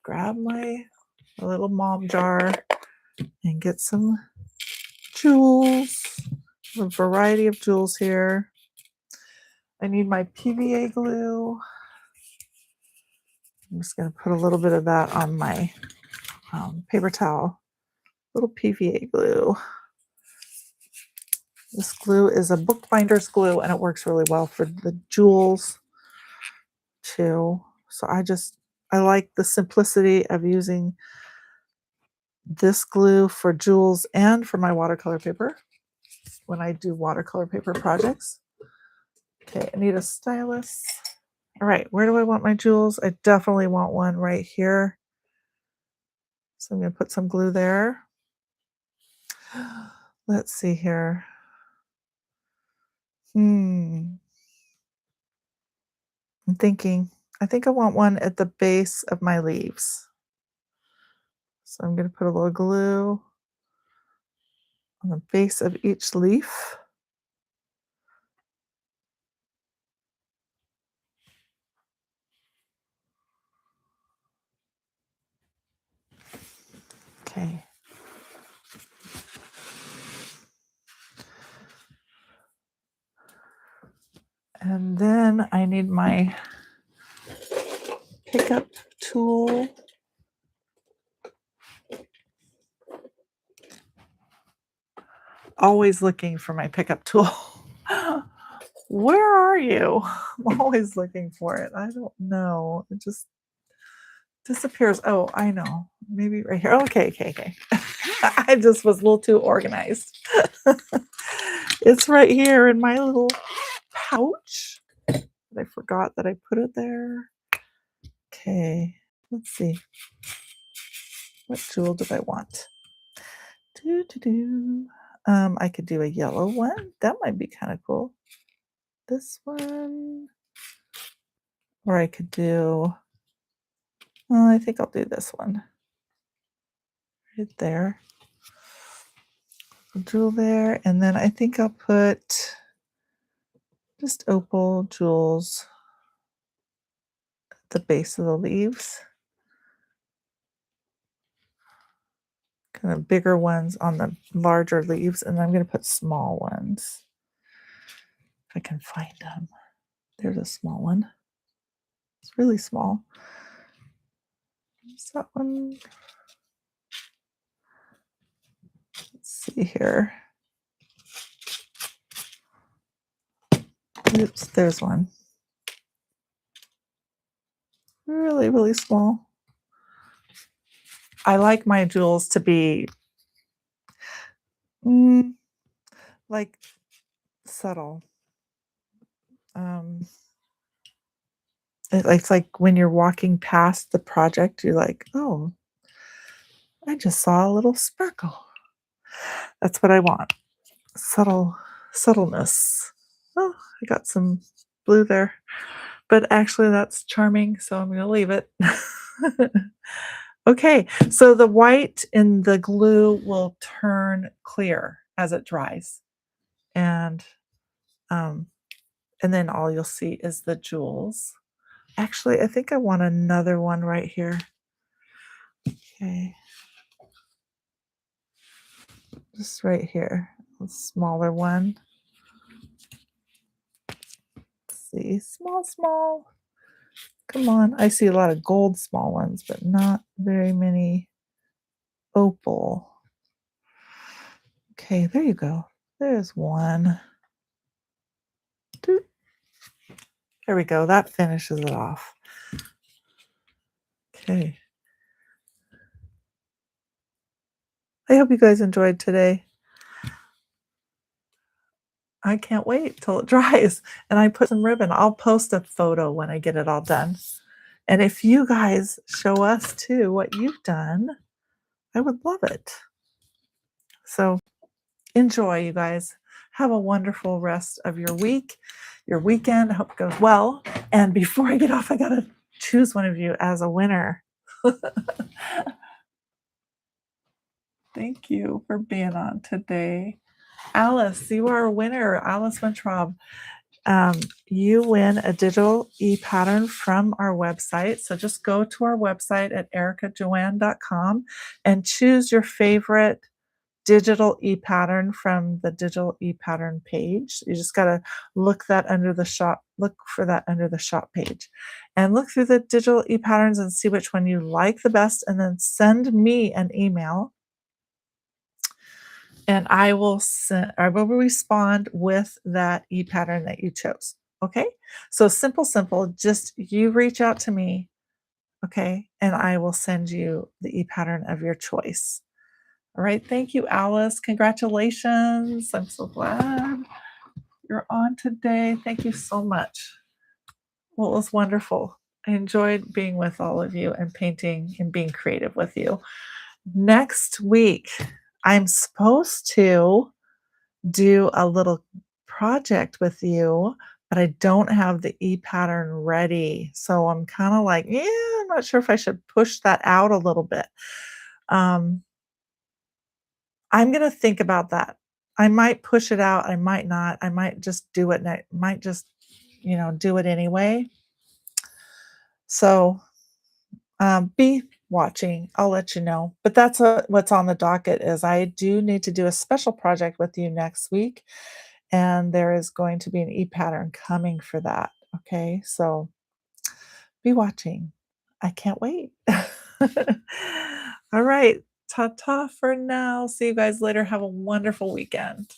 grab my little mom jar, and get some jewels. A variety of jewels here. I need my PVA glue. I'm just going to put a little bit of that on my paper towel. Little PVA glue. This glue is a bookbinder's glue, and it works really well for the jewels too. So I like the simplicity of using this glue for jewels and for my watercolor paper when I do watercolor paper projects. Okay, I need a stylus. All right, where do I want my jewels? I definitely want one right here. So I'm going to put some glue there. Let's see here. I'm thinking, I think I want one at the base of my leaves. So I'm going to put a little glue on the base of each leaf. Okay. And then I need my pickup tool. Always looking for my pickup tool. Where are you? I'm always looking for it. I don't know. It just disappears. Oh, I know. Maybe right here. Okay. I just was a little too organized. It's right here in my little pouch. I forgot that I put it there. Okay, let's see. What jewel did I want? I could do a yellow one. That might be kind of cool. This one. Or I could do, I think I'll do this one. Right there. A jewel there. And then I think I'll put just opal jewels at the base of the leaves. Kind of bigger ones on the larger leaves. And I'm going to put small ones. If I can find them. There's a small one. It's really small. Is that one? Let's see here. Oops, there's one. Really, really small. I like my jewels to be like subtle. It's like when you're walking past the project, you're like, oh, I just saw a little sparkle. That's what I want. Subtleness. Oh, I got some blue there. But actually that's charming, so I'm going to leave it. Okay, so the white in the glue will turn clear as it dries. And then all you'll see is the jewels. Actually, I think I want another one right here. Okay. Just right here, a smaller one. Let's see, small. Come on, I see a lot of gold small ones, but not very many opal. Okay, there you go. There's one. There we go. That finishes it off. Okay. I hope you guys enjoyed today. I can't wait till it dries and I put some ribbon. I'll post a photo when I get it all done. And if you guys show us too what you've done, I would love it. So enjoy, you guys. Have a wonderful rest of your week, your weekend. I hope it goes well. And before I get off, I got to choose one of you as a winner. Thank you for being on today. Alice, you are a winner. Alice Wintraub. You win a digital e-pattern from our website. So just go to our website at ericajoanne.com and choose your favorite digital e-pattern from the digital e-pattern page. You just got to look for that under the shop page and look through the digital e-patterns and see which one you like the best, and then send me an email and I will respond with that e-pattern that you chose. Okay. So simple, just you reach out to me. Okay. And I will send you the e-pattern of your choice. All right. Thank you, Alice. Congratulations. I'm so glad you're on today. Thank you so much. Well, it was wonderful. I enjoyed being with all of you and painting and being creative with you. Next week, I'm supposed to do a little project with you, but I don't have the e-pattern ready. So I'm kind of like, yeah, I'm not sure if I should push that out a little bit. Um, I'm going to think about that. I might push it out. I might not. I might just do it. And I might just, do it anyway. So be watching. I'll let you know. But that's what's on the docket is I do need to do a special project with you next week. And there is going to be an e-pattern coming for that. Okay. So be watching. I can't wait. All right. Ta ta for now. See you guys later. Have a wonderful weekend.